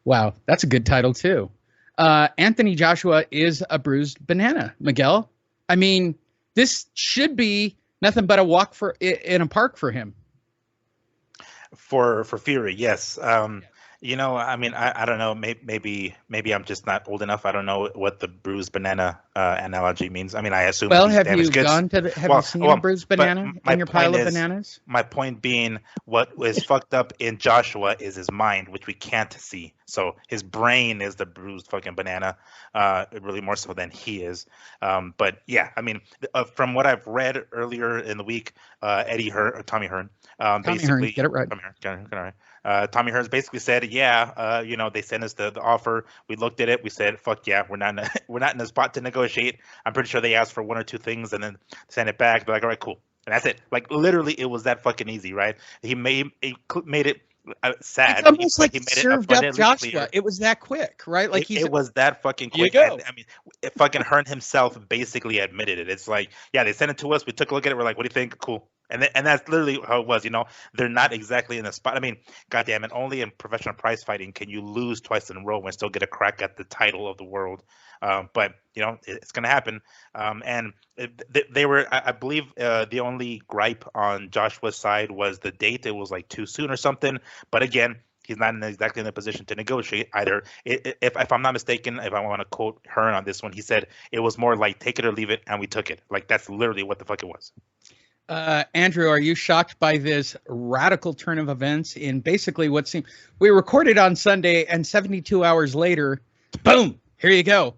Wow, that's a good title too. Anthony Joshua is a bruised banana, Miguel. I mean, this should be nothing but a walk in a park for him. For Fury, yes. You know, I mean, I don't know. Maybe I'm just not old enough. I don't know what the bruised banana analogy means. I mean, I assume. Well, have you gone to have you seen a bruised banana in your pile of bananas? My point being, what is fucked up in Joshua is his mind, which we can't see. So his brain is the bruised fucking banana, really more so than he is. But yeah, I mean, from what I've read earlier in the week, Tommy Hearn, basically, get it right. Tommy Hearns basically said, yeah, you know, they sent us the offer. We looked at it. We said, fuck yeah, we're not in a spot to negotiate. I'm pretty sure they asked for one or two things and then sent it back. They're like, all right, cool. And that's it. Like, literally, it was that fucking easy, right? He made it sad. It's almost like he served up Joshua. Clear. It was that quick, right? Like it was that fucking quick. I mean, fucking Hearn himself basically admitted it. It's like, yeah, they sent it to us. We took a look at it. We're like, what do you think? Cool. And that's literally how it was. You know, they're not exactly in a spot. I mean, goddamn it, only in professional prize fighting can you lose twice in a row and still get a crack at the title of the world. But you know, it's gonna happen. And they were, I believe, the only gripe on Joshua's side was the date. It was like too soon or something. But again, he's not exactly in a position to negotiate either. If I'm not mistaken, if I want to quote Hearn on this one, he said it was more like take it or leave it, and we took it. Like that's literally what the fuck it was. Andrew, are you shocked by this radical turn of events in basically what seemed we recorded on Sunday and 72 hours later, boom, here you go.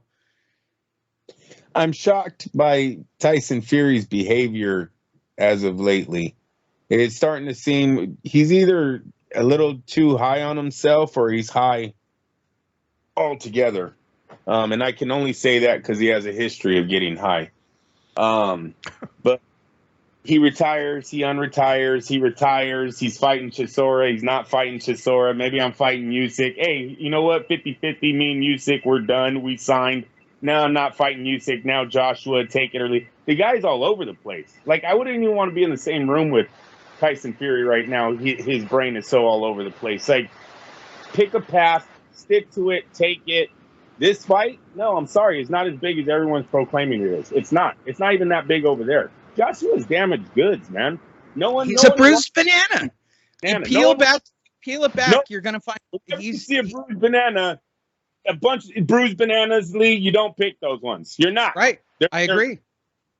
I'm shocked by Tyson Fury's behavior as of lately. It's starting to seem he's either a little too high on himself or he's high altogether. And I can only say that because he has a history of getting high. But he retires, he unretires, he retires, he's fighting Chisora, he's not fighting Chisora, maybe I'm fighting Usyk. Hey, you know what, 50-50, me and Usyk, we're done, we signed. Now I'm not fighting Usyk, now Joshua, take it or leave. The guy's all over the place. Like, I wouldn't even want to be in the same room with Tyson Fury right now. His brain is so all over the place. Like, pick a path, stick to it, take it. This fight, no, I'm sorry, it's not as big as everyone's proclaiming it is. It's not even that big over there. Joshua's damaged goods, man. He's a bruised banana. And peel it back. No, you're gonna find. You see a bruised banana, a bunch of bruised bananas, Lee. You don't pick those ones. You're not right. I agree.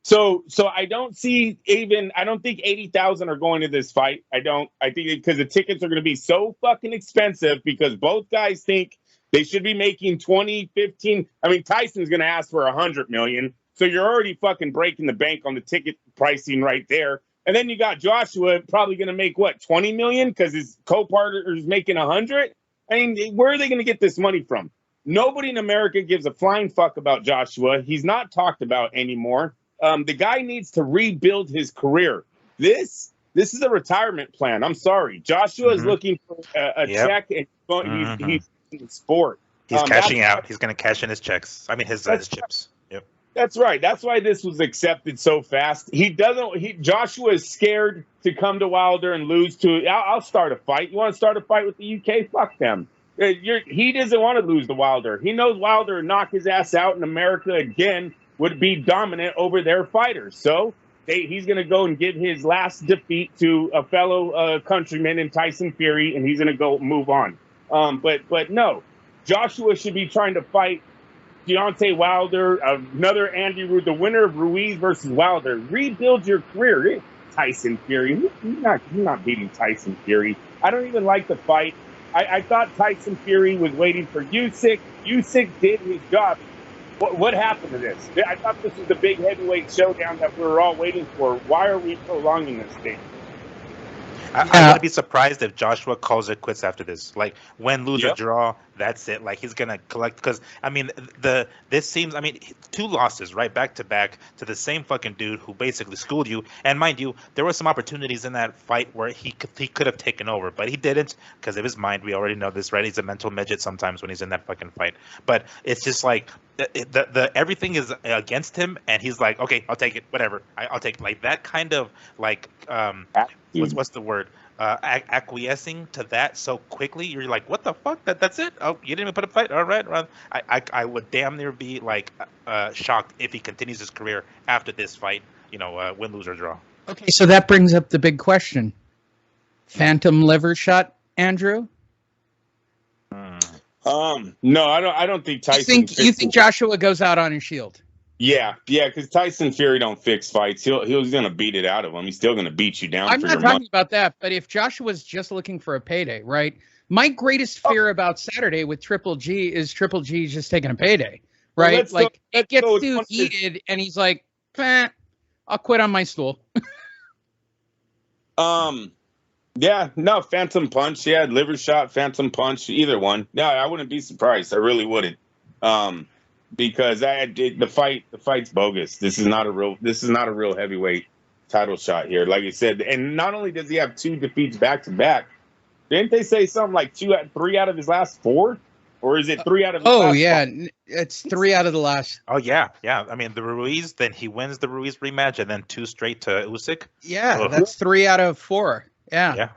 So I don't see even. I don't think 80,000 are going to this fight. I think because the tickets are going to be so fucking expensive because both guys think they should be making 20, 15. I mean, Tyson's going to ask for 100 million. So you're already fucking breaking the bank on the ticket pricing right there. And then you got Joshua probably going to make, what, 20 million because his co-partner is making 100? I mean, where are they going to get this money from? Nobody in America gives a flying fuck about Joshua. He's not talked about anymore. The guy needs to rebuild his career. This is a retirement plan. I'm sorry. Joshua is looking for a check, and he's in sport. He's cashing out. He's going to cash in his checks. I mean, his chips. Yep. That's right. That's why this was accepted so fast. Joshua is scared to come to Wilder and lose to. I'll start a fight. You want to start a fight with the UK? Fuck them. He doesn't want to lose to Wilder. He knows Wilder would knock his ass out, and America again would be dominant over their fighters. So he's going to go and give his last defeat to a fellow countryman in Tyson Fury, and he's going to go move on. But no, Joshua should be trying to fight Deontay Wilder, another Andy Ruiz, the winner of Ruiz versus Wilder. Rebuild your career. Tyson Fury. He's not beating Tyson Fury. I don't even like the fight. I thought Tyson Fury was waiting for Usyk. Usyk did his job. What happened to this? I thought this was the big heavyweight showdown that we were all waiting for. Why are we prolonging this thing? I wouldn't be surprised if Joshua calls it quits after this. Like win, lose or draw, that's it. Like he's gonna collect because I mean this seems 2 losses right back to back to the same fucking dude who basically schooled you. And mind you, there were some opportunities in that fight where he could have taken over, but he didn't because of his mind. We already know this, right? He's a mental midget sometimes when he's in that fucking fight. But it's just like the everything is against him, and he's like, okay, I'll take it, whatever. I'll take it. Like that kind of like what's the word? Acquiescing to that so quickly, you're like, what the fuck? That's it? Oh, you didn't even put a fight? All right. I would damn near be like shocked if he continues his career after this fight. Win, lose or draw. Okay, so that brings up the big question: phantom liver shot, Andrew? No, I don't think Tyson. You think Joshua goes out on his shield? Yeah, because Tyson Fury don't fix fights. He's gonna beat it out of him. He's still gonna beat you down. I'm not talking about that, but if Joshua's just looking for a payday, right? My greatest fear about Saturday with Triple G is Triple G just taking a payday, right? Well, it gets too heated, and he's like, I'll quit on my stool. Yeah, no, phantom punch. Yeah, liver shot, phantom punch, either one. No, I wouldn't be surprised. I really wouldn't. Because the fight's bogus. This is not a real heavyweight title shot here. Like you said, and not only does he have 2 defeats back to back, didn't they say something like 3 out of his last 4? Or is it 3 out of his last 5? It's 3 out of the last. Oh yeah. I mean the Ruiz, then he wins the Ruiz rematch and then 2 straight to Usyk. Yeah, that's 3 out of 4. Yeah.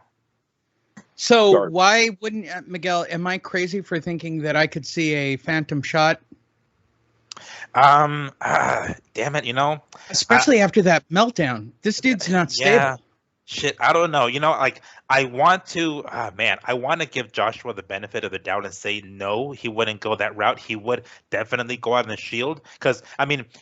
So why wouldn't Miguel? Am I crazy for thinking that I could see a phantom shot? Damn it, especially after that meltdown. This dude's not stable. Yeah. Shit, I don't know. I want to, I want to give Joshua the benefit of the doubt and say no, he wouldn't go that route. He would definitely go out on the shield. Because,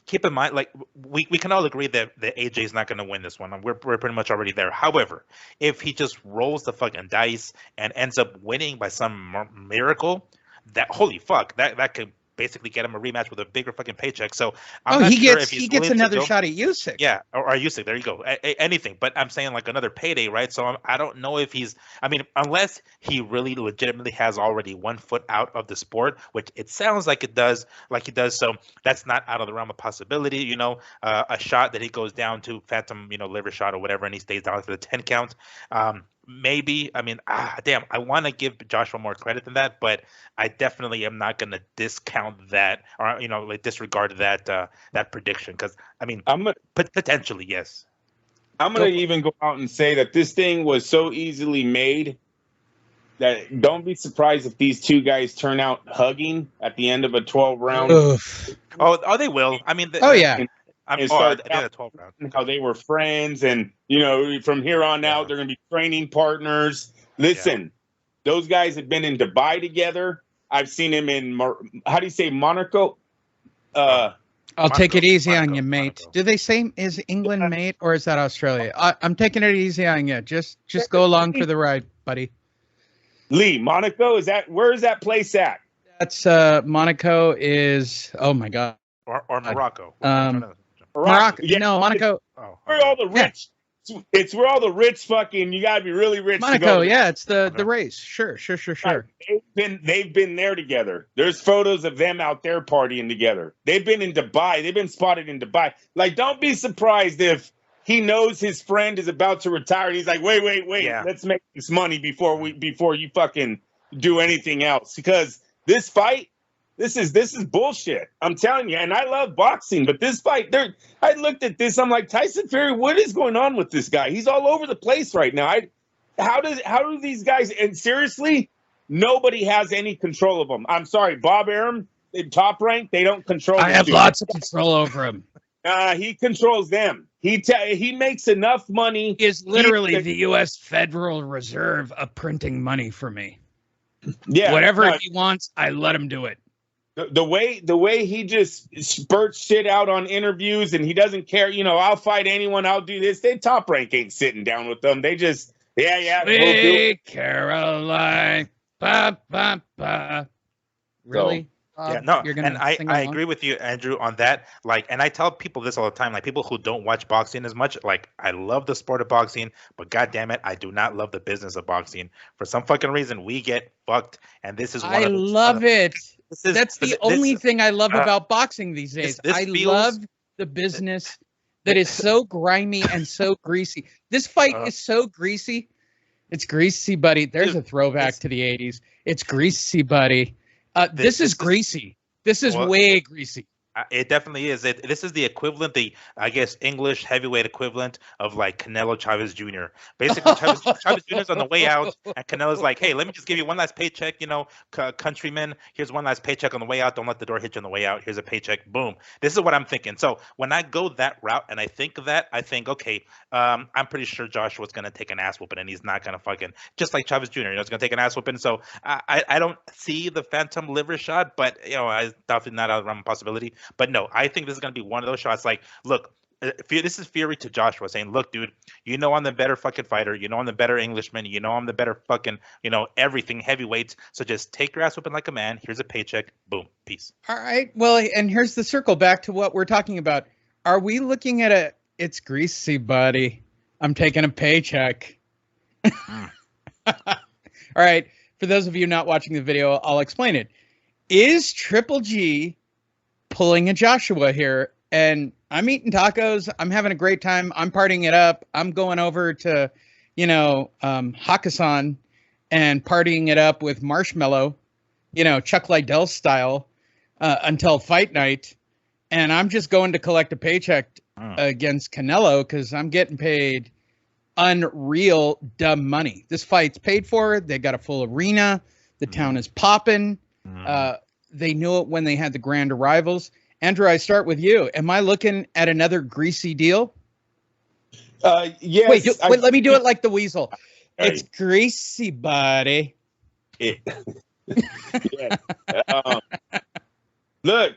keep in mind, like, we can all agree that AJ is not going to win this one. We're pretty much already there. However, if he just rolls the fucking dice and ends up winning by some miracle, holy fuck, that could basically get him a rematch with a bigger fucking paycheck. So I'm not sure if he gets another shot at Usyk. Yeah, or Usyk. There you go. Anything, but I'm saying like another payday, right? So I don't know if he's. Unless he really legitimately has already 1 foot out of the sport, which it sounds like it does, So that's not out of the realm of possibility. A shot that he goes down to phantom, liver shot or whatever, and he stays down for the 10 count. Maybe. Damn. I want to give Joshua more credit than that, but I definitely am not going to discount that or disregard that prediction because potentially yes. I'm going to even go out and say that this thing was so easily made that don't be surprised if these 2 guys turn out hugging at the end of a 12 round. Oh, they will. Yeah. And start the 12 round. How they were friends, and from here on out, they're going to be training partners. Listen, those guys have been in Dubai together. I've seen him in how do you say Monaco? I'll take it easy on you, mate. Do they say is England mate or is that Australia? I'm taking it easy on you. Just go along for the ride, buddy. Lee, Monaco, where is that place at? That's Monaco is. Oh my god. Or Morocco. Morocco. Yeah. Monaco. Where all the rich. Yeah. It's where all the rich fucking. You gotta be really rich. Monaco. It's the race. Sure. They've been there together. There's photos of them out there partying together. They've been in Dubai. They've been spotted in Dubai. Like, don't be surprised if he knows his friend is about to retire and he's like, wait. Yeah. Let's make this money before you fucking do anything else. Because this fight. This is bullshit. I'm telling you, and I love boxing, but this fight, I looked at this, I'm like, Tyson Fury, what is going on with this guy? He's all over the place right now. How do these guys, and seriously, nobody has any control of him. I'm sorry, Bob Arum, in Top Rank, they don't control him. I have lots of control over him. He controls them. He makes enough money. He is literally the U.S. Federal Reserve of printing money for me. Yeah. Whatever he wants, I let him do it. The way he just spurts shit out on interviews and he doesn't care, I'll fight anyone, I'll do this. Top Rank ain't sitting down with them. They just, Sweet we'll do it. Caroline. Ba, ba, ba. Really? Yeah, no, You're and gonna I sing I along? agree with you, Andrew, on that. Like, and I tell people this all the time, like people who don't watch boxing as much, like I love the sport of boxing, but god damn it, I do not love the business of boxing. For some fucking reason, we get fucked, and this is one I of those. love it. This is That's the this only thing I love uh, about boxing these days. this I feels. love the business that is so grimy and so greasy. This fight Uh, is so greasy. It's greasy, buddy. There's dude, a throwback it's to the 80s. It's greasy, buddy. This is this is greasy. This is well. way greasy. It definitely is. This is the equivalent, the I guess English heavyweight equivalent of like Canelo Chavez Jr. Basically, Chavez Jr. is on the way out, and Canelo's like, "Hey, let me just give you one last paycheck, countrymen. Here's one last paycheck on the way out. Don't let the door hit you on the way out. Here's a paycheck. Boom. This is what I'm thinking. So when I go that route and I think that, I think, okay, I'm pretty sure Joshua's gonna take an ass whooping, and he's not gonna fucking just like Chavez Jr. He's gonna take an ass whooping. So I don't see the phantom liver shot, but I definitely not out of the realm of possibility. But no, I think this is going to be one of those shots. Like, look, this is Fury to Joshua saying, look, dude, I'm the better fucking fighter. I'm the better Englishman. I'm the better fucking, everything heavyweights. So just take your ass whooping like a man. Here's a paycheck. Boom. Peace. All right. Well, and here's the circle back to what we're talking about. Are we looking at it's greasy, buddy. I'm taking a paycheck. All right. For those of you not watching the video, I'll explain it. Is Triple G pulling a Joshua here? And I'm eating tacos. I'm having a great time. I'm partying it up. I'm going over to, Hakkasan and partying it up with Marshmallow, Chuck Liddell style, until fight night. And I'm just going to collect a paycheck against Canelo because I'm getting paid unreal dumb money. This fight's paid for. They got a full arena. The town is popping. They knew it when they had the grand arrivals. Andrew, I start with you. Am I looking at another greasy deal? Yes. Wait, let me do it like the weasel. It's greasy, buddy. Yeah. Look,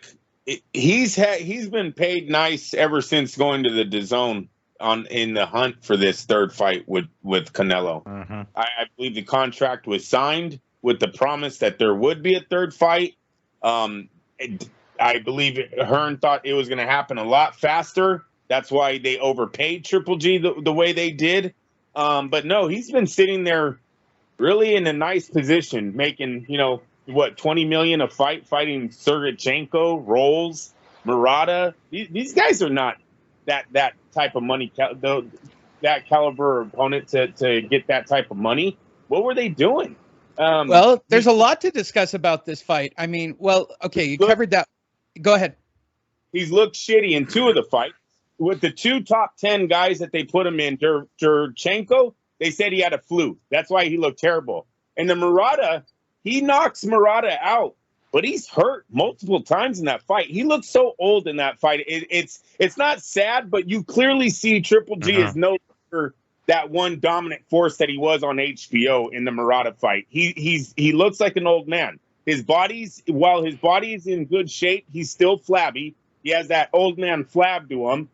he's been paid nice ever since going to the DAZN in the hunt for this third fight with Canelo. I believe the contract was signed with the promise that there would be a third fight. I believe Hearn thought it was going to happen a lot faster. That's why they overpaid Triple G the way they did. But no, he's been sitting there really in a nice position, making, $20 million a fight, fighting Sergeychenko, Rolls, Murata. These guys are not that type of money, that caliber opponent to get that type of money. What were they doing? Well, there's a lot to discuss about this fight. I mean, okay, you covered that. Go ahead. He's looked shitty in two of the fights. With the two top 10 guys that they put him in, Derchenko, they said he had a flu. That's why he looked terrible. And the Murata, he knocks Murata out, but he's hurt multiple times in that fight. He looks so old in that fight. It's not sad, but you clearly see Triple G is no longer that one dominant force that he was on HBO in the Murata fight. He looks like an old man. While his body is in good shape, he's still flabby. He has that old man flab to him.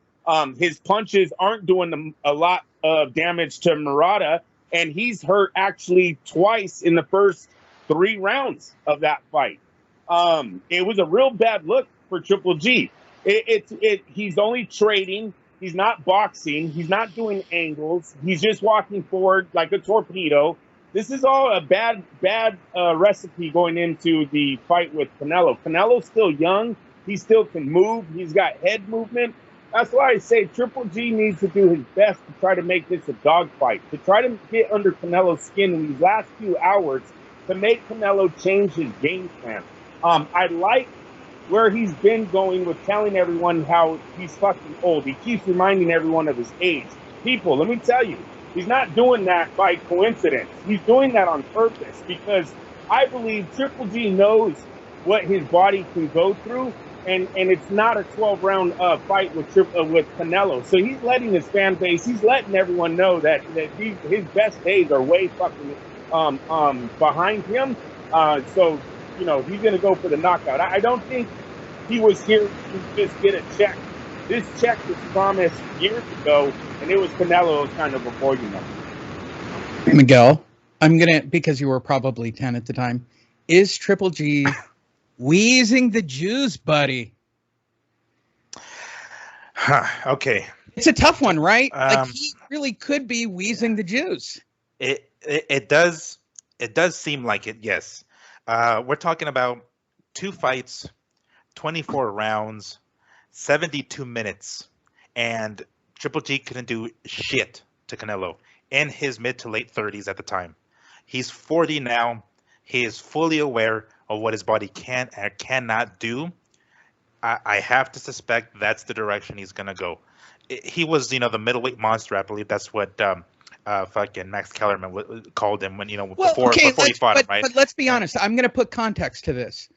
His punches aren't doing a lot of damage to Murata, and he's hurt actually twice in the first 3 rounds of that fight. It was a real bad look for Triple G. He's only trading. He's not boxing. He's not doing angles. He's just walking forward like a torpedo. This is all a bad recipe going into the fight with Canelo. Canelo's still young. He still can move. He's got head movement. That's why I say Triple G needs to do his best to try to make this a dogfight, to try to get under Canelo's skin in these last few hours to make Canelo change his game plan. I like where he's been going with telling everyone how he's fucking old. He keeps reminding everyone of his age. People, let me tell you, he's not doing that by coincidence. He's doing that on purpose because I believe Triple G knows what his body can go through, and it's not a 12-round fight with Canelo. So he's letting his fan base, he's letting everyone know that his best days are way fucking behind him. So, he's going to go for the knockout. I don't think he was here to just get a check. This check was promised years ago, and it was Canelo kind of avoiding them. Miguel, I'm going to, because you were probably 10 at the time, is Triple G Wheezing the Jews, buddy. Huh, okay. It's a tough one, right? Like he really could be wheezing the Jews. It does seem like it, yes. We're talking about 2 fights, 24 rounds, 72 minutes, and Triple G couldn't do shit to Canelo in his mid to late 30s at the time. He's 40 now. He is fully aware of what his body can and cannot do. I have to suspect that's the direction he's going to go. He was, the middleweight monster. I believe that's what fucking Max Kellerman called him when, before he fought him, right? But let's be honest. I'm going to put context to this.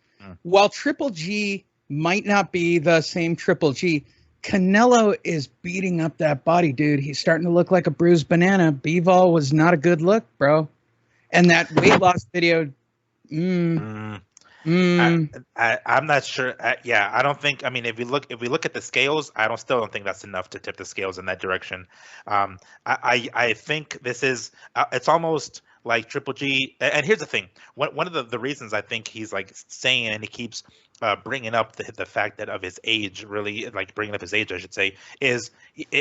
While Triple G might not be the same Triple G, Canelo is beating up that body, dude. He's starting to look like a bruised banana. Bivol was not a good look, bro. And that weight loss video, I'm not sure. I don't think. I mean, if we look at the scales, still don't think that's enough to tip the scales in that direction. I think this is. It's almost like Triple G. And here's the thing. One of the reasons I think he's like saying, and he keeps bringing up the fact that of his age, really like bringing up his age, I should say, is.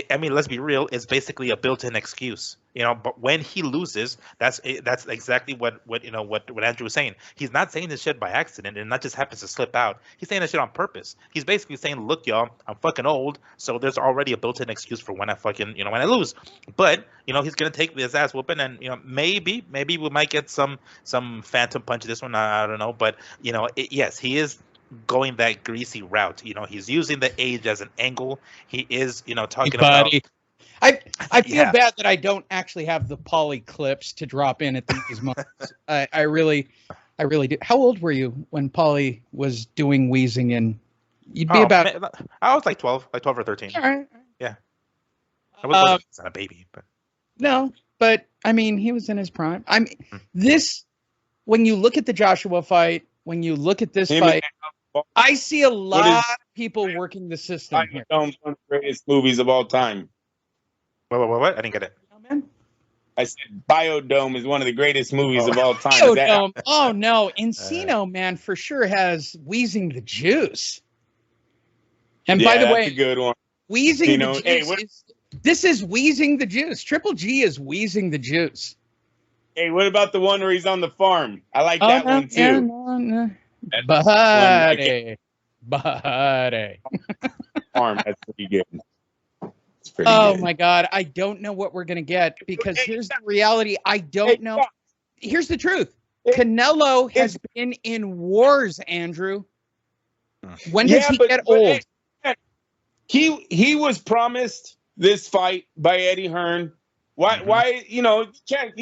I mean, let's be real. It's basically a built-in excuse. But when he loses, that's exactly what Andrew was saying. He's not saying this shit by accident, and not just happens to slip out. He's saying this shit on purpose. He's basically saying, "Look, y'all, I'm fucking old, so there's already a built-in excuse for when I fucking when I lose." But he's gonna take this ass whooping, and maybe we might get some phantom punch this one. I don't know, but yes, he is going that greasy route. He's using the age as an angle. He is talking about. I feel bad that I don't actually have the Pauly clips to drop in at these moments. I really do. How old were you when Pauly was doing wheezing? And you'd be about. I was like 12 or 13. All right. Yeah. I wasn't a baby, but. No, but I mean, he was in his prime. I mean, this. When you look at the Joshua fight, when you look at this fight, I see a lot of people working the system here. One of the greatest movies of all time. What? I didn't get it. I said Biodome is one of the greatest movies of all time. Biodome. Oh no, Encino, man, for sure has wheezing the juice. And by the way, that's a good one. Wheezing the juice. This is wheezing the juice. Triple G is wheezing the juice. Hey, what about the one where he's on the farm? I like that one too. Yeah, no. Buddy. Farm, that's pretty good. Oh my God. I don't know what we're going to get because here's the reality. I don't know. Here's the truth. Canelo has been in wars, Andrew. When does he get old? He was promised this fight by Eddie Hearn. Why you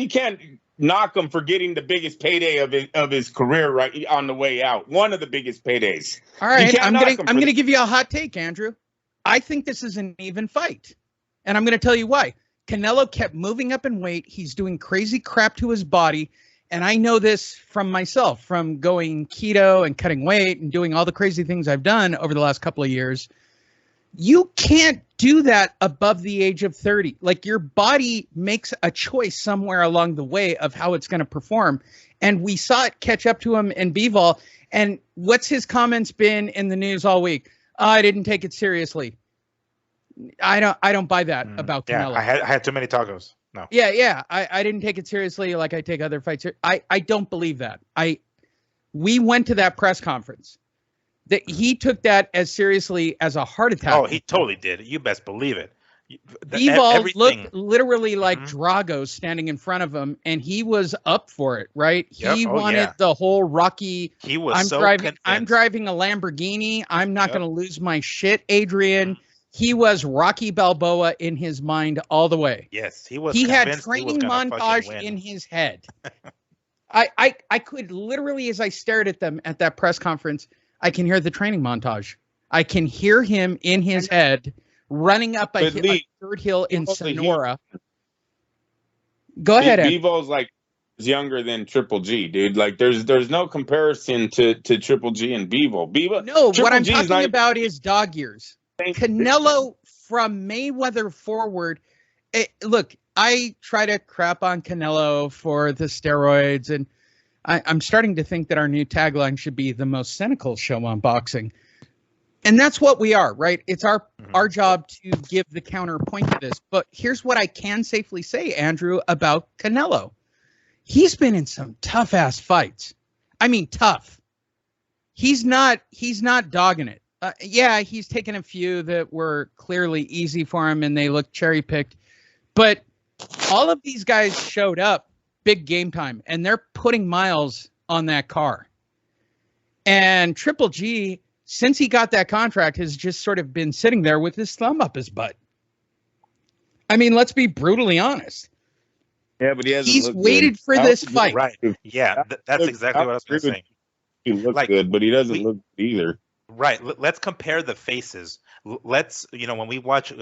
can't knock him for getting the biggest payday of his career right on the way out. One of the biggest paydays. All right, I'm going to give you a hot take, Andrew. I think this is an even fight. And I'm going to tell you why. Canelo kept moving up in weight. He's doing crazy crap to his body. And I know this from myself, from going keto and cutting weight and doing all the crazy things I've done over the last couple of years. You can't do that above the age of 30. Like your body makes a choice somewhere along the way of how it's going to perform. And we saw it catch up to him in Bivol. And what's his comments been in the news all week? I didn't take it seriously. I don't buy that about Canelo. Yeah, I had too many tacos. No. Yeah. I didn't take it seriously like I take other fights. I don't believe that. We went to that press conference. That he took that as seriously as a heart attack. Oh, he totally did. You best believe it. Bivol looked literally like Drago standing in front of him, and he was up for it, right? He wanted the whole Rocky. He was I'm driving a Lamborghini. I'm not going to lose my shit, Adrian. He was Rocky Balboa in his mind all the way. Yes, he was. He had training montage in his head. I could literally, as I stared at them at that press conference, I can hear the training montage. I can hear him in his head running up a third hill in Sonora. Go ahead, Ed. Bivol's like younger than Triple G, dude. Like there's no comparison to Triple G and Bivol. No, what I'm talking about is dog years. Canelo from Mayweather forward. Look, I try to crap on Canelo for the steroids, and I'm starting to think that our new tagline should be the most cynical show on boxing. And that's what we are, right? It's our job to give the counterpoint to this. But here's what I can safely say, Andrew, about Canelo. He's been in some tough ass fights. I mean, tough. He's not dogging it. Yeah, he's taken a few that were clearly easy for him and they look cherry picked. But all of these guys showed up big game time and they're putting miles on that car. And Triple G, since he got that contract, has just sort of been sitting there with his thumb up his butt. I mean, let's be brutally honest. Yeah, but he's waited for this fight. Right. Yeah, that's exactly what I was going to say. He looks good, but he doesn't look good either. Right. Let's compare the faces. Let's, when we watch,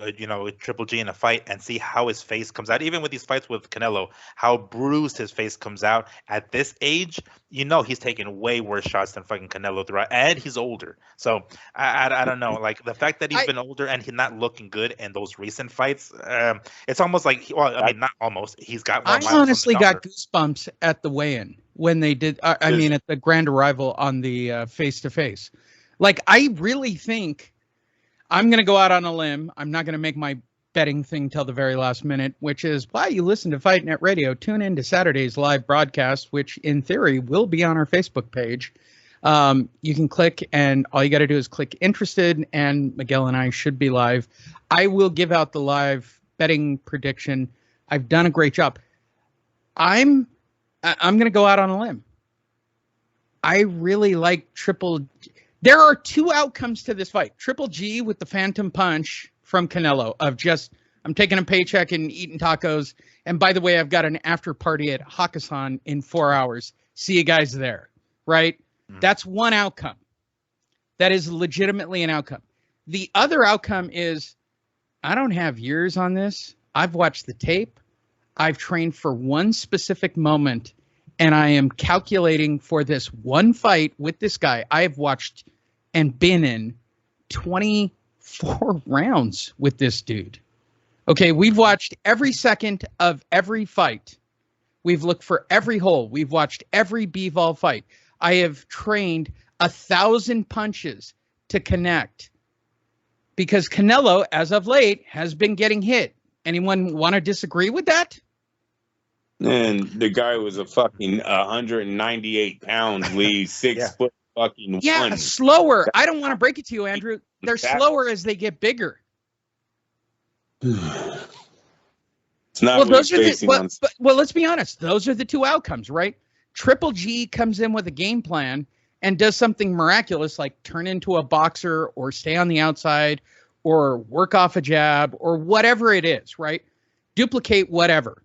Triple G in a fight and see how his face comes out, even with these fights with Canelo, how bruised his face comes out at this age, he's taking way worse shots than fucking Canelo throughout, and he's older. So I don't know, like the fact that he's been older and he's not looking good in those recent fights, it's almost like, not almost, he's got more. I honestly got goosebumps at the weigh-in when they did, at the grand arrival on the face-to-face. Like, I really think I'm going to go out on a limb. I'm not going to make my betting thing till the very last minute, which is why you listen to Fight Net Radio. Tune in to Saturday's live broadcast, which in theory will be on our Facebook page. You can click, and all you got to do is click interested, and Miguel and I should be live. I will give out the live betting prediction. I've done a great job. I'm going to go out on a limb. I really like Triple G. There are two outcomes to this fight. Triple G with the phantom punch from Canelo of just, I'm taking a paycheck and eating tacos. And by the way, I've got an after party at Hakkasan in 4 hours. See you guys there, right? That's one outcome. That is legitimately an outcome. The other outcome is, I don't have years on this. I've watched the tape. I've trained for one specific moment. And I am calculating for this one fight with this guy. I have watched and been in 24 rounds with this dude. Okay, we've watched every second of every fight. We've looked for every hole. We've watched every Bivol fight. I have trained 1,000 punches to connect. Because Canelo, as of late, has been getting hit. Anyone want to disagree with that? And the guy was a fucking 198 pounds, Lee, 6 foot fucking one. Slower. I don't want to break it to you, Andrew. They're slower as they get bigger. It's not those are well, let's be honest. Those are the two outcomes, right? Triple G comes in with a game plan and does something miraculous like turn into a boxer or stay on the outside or work off a jab or whatever it is, right? Duplicate whatever.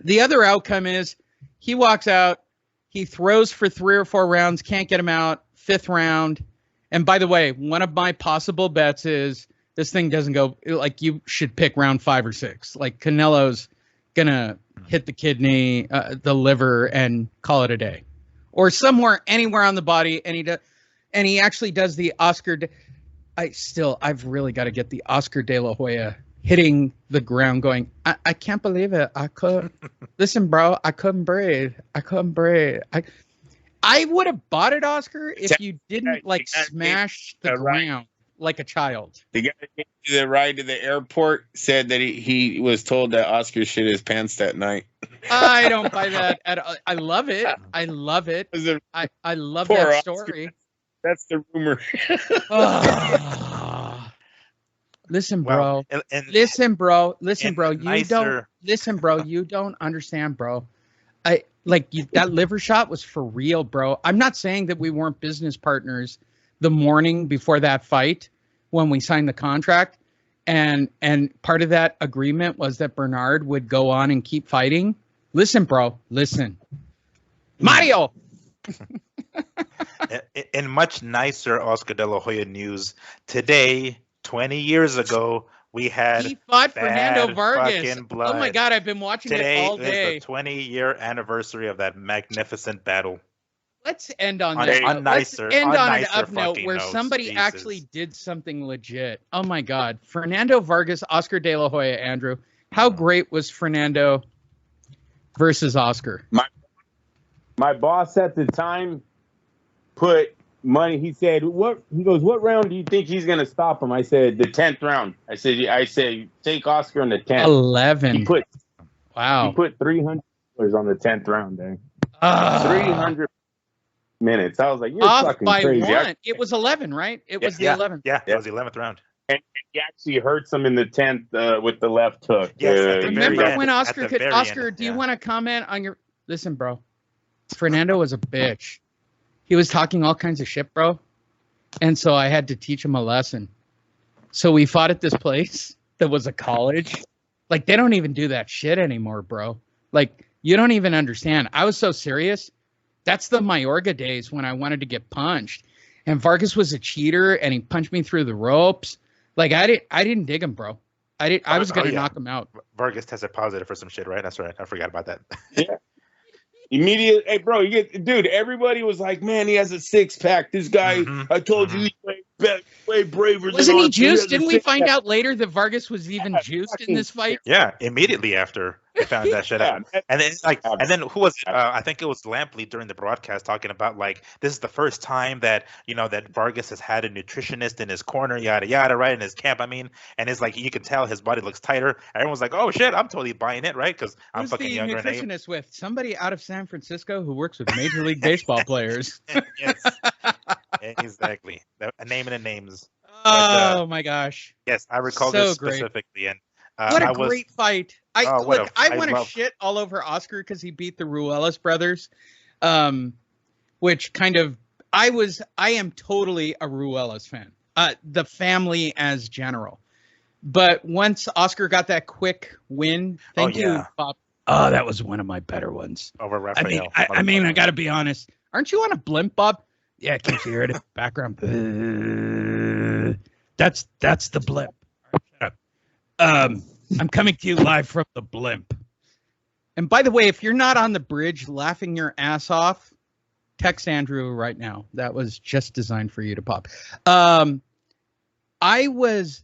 The other outcome is he walks out, he throws for 3 or 4 rounds, can't get him out, 5th round. And by the way, one of my possible bets is this thing doesn't go, like you should pick round 5 or 6. Like Canelo's going to hit the kidney, the liver, and call it a day. Or anywhere on the body, and he actually does the Oscar. I've really got to get the Oscar De La Hoya hitting the ground going, I can't believe it. Listen, bro, I couldn't breathe. I would have bought it, Oscar, if you didn't smash the ground like a child. The guy who gave the ride to the airport said that he was told that Oscar shit his pants that night. I don't buy that at all. I love it. I love that story. That's the rumor. Listen, bro. Listen, bro. You don't understand, bro. That liver shot was for real, bro. I'm not saying that we weren't business partners the morning before that fight when we signed the contract, and part of that agreement was that Bernard would go on and keep fighting. Listen, bro. Listen, Mario. In much nicer Oscar De La Hoya news today. 20 years ago, he fought Fernando Vargas. Oh my God, I've been watching it all day. Today is the 20-year anniversary of that magnificent battle. Let's end on an up note where somebody actually did something legit. Oh my God, Fernando Vargas, Oscar De La Hoya, Andrew. How great was Fernando versus Oscar? My boss at the time put money. He said, "What?" He goes, "What round do you think he's gonna stop him?" I said, "The 10th round." I said, take Oscar in the 10th. 11. He put $300 on the 10th round, man. 300 minutes. I was like, "You're off fucking by crazy." one. It was 11, right? It was the 11th. Yeah, it was the 11th round. And he actually hurts him in the 10th with the left hook. Yes, at the Remember very end. when At Oscar the could? very Oscar, end, do you yeah. want to comment on your? Listen, bro. Fernando was a bitch. He was talking all kinds of shit, bro. And so I had to teach him a lesson. So we fought at this place that was a college. Like, they don't even do that shit anymore, bro. Like, you don't even understand. I was so serious. That's the Mayorga days when I wanted to get punched. And Vargas was a cheater, and he punched me through the ropes. Like, I didn't dig him, bro. I was going to knock him out. Vargas tested positive for some shit, right? That's right. I forgot about that. Yeah. Immediate, hey, bro, dude, everybody was like, "Man, he has a 6-pack. This guy, I told you, he's way braver." Wasn't he juiced? Didn't we find out later that Vargas was even juiced in this fight? Yeah, immediately after I found that shit out. And then who was it? I think it was Lampley during the broadcast talking about, like, this is the first time that, that Vargas has had a nutritionist in his corner, yada yada, right, in his camp. I mean, and it's like you can tell his body looks tighter. Everyone's like, "Oh shit, I'm totally buying it," right? Because I'm Who's fucking the younger than nutritionist with? Somebody out of San Francisco who works with Major League Baseball players. Yes, exactly. A name and a names. Oh my gosh! Yes, I recall So this great. specifically, and What a great fight! I want to love- shit all over Oscar because he beat the Ruelas brothers, which kind of I am totally a Ruelas fan. The family as general, but once Oscar got that quick win, thank you, Bob. Oh, that was one of my better ones. Over Rafael. I mean, I got to be honest. Aren't you on a blimp, Bob? Yeah, can't you hear it in the background? That's the blimp. Shut up. I'm coming to you live from the blimp. And by the way, if you're not on the bridge laughing your ass off, text Andrew right now. That was just designed for you to pop. I was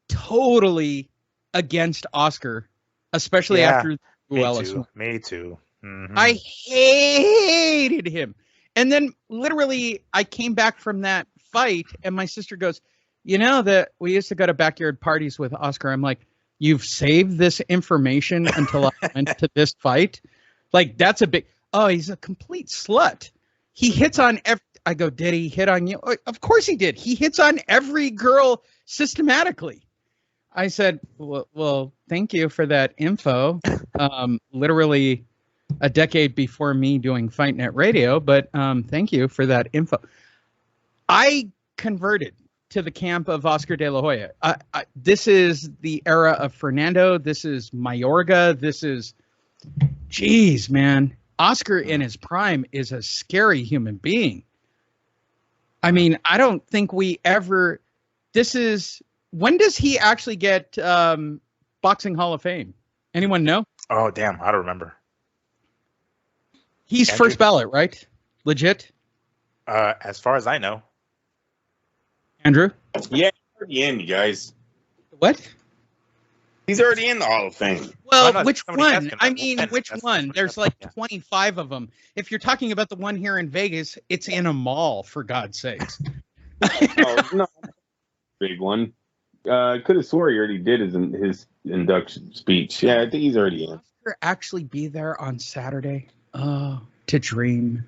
totally against Oscar, especially after Ruelas won. Me too. Mm-hmm. I hated him. And then literally I came back from that fight and my sister goes, that we used to go to backyard parties with Oscar. I'm like, you've saved this information until I went to this fight? Like, that's a big, he's a complete slut. He hits on I go, did he hit on you? Of course he did. He hits on every girl systematically. I said, well, thank you for that info. Literally a decade before me doing Fight Net Radio, but thank you for that info. I converted to the camp of Oscar De La Hoya. This is the era of Fernando. This is Mayorga. This is, geez, man. Oscar in his prime is a scary human being. I mean, I don't think we ever, when does he actually get Boxing Hall of Fame? Anyone know? Oh, damn. I don't remember. He's Andrew? First ballot, right? Legit? As far as I know. Andrew? Yeah, he's already in, you guys. What? He's already in the Hall of Fame. Well, no, which somebody's one? asking I about mean, that. which That's one? what There's I'm like asking. 25 of them. If you're talking about the one here in Vegas, it's in a mall, for God's sakes. No, big one. Could have swore he already did his induction speech. Yeah, I think he's already in. Oscar actually be there on Saturday? Oh, to dream.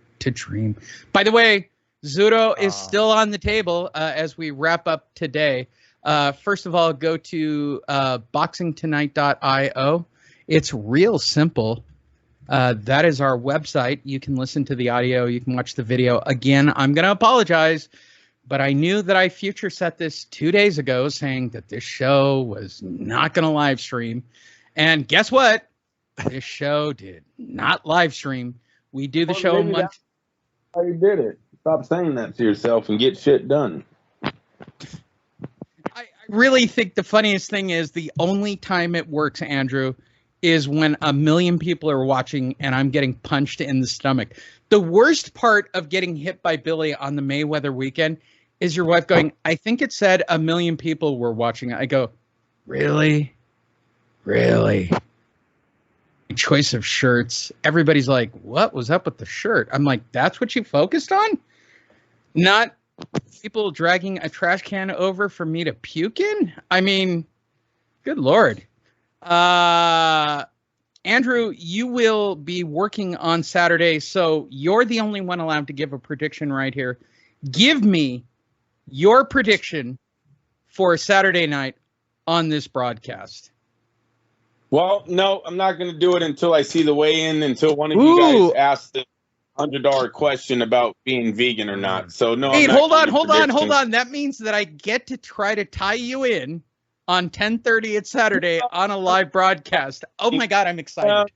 By the way, Zudo is still on the table as we wrap up today. First of all, go to boxingtonight.io. It's real simple. That is our website. You can listen to the audio. You can watch the video. Again, I'm going to apologize, but I knew that I future set this 2 days ago saying that this show was not going to live stream. And guess what? This show did not live stream. We do the show maybe that's why you did it. Stop saying that to yourself and get shit done. I really think the funniest thing is the only time it works, Andrew, is when 1 million people are watching and I'm getting punched in the stomach. The worst part of getting hit by Billy on the Mayweather weekend is your wife going, I think it said 1 million people were watching. I go, really? choice of shirts. Everybody's like, what was up with the shirt? I'm like, that's what you focused on? Not people dragging a trash can over for me to puke in? I mean, good Lord. Andrew, you will be working on Saturday, so you're the only one allowed to give a prediction right here. Give me your prediction for Saturday night on this broadcast. Well, no, I'm not going to do it until I see the weigh-in, until one of you guys asks the $100 question about being vegan or not. So, no. Hey, hold on. That means that I get to try to tie you in on 10:30 at Saturday on a live broadcast. Oh, my God, I'm excited. No,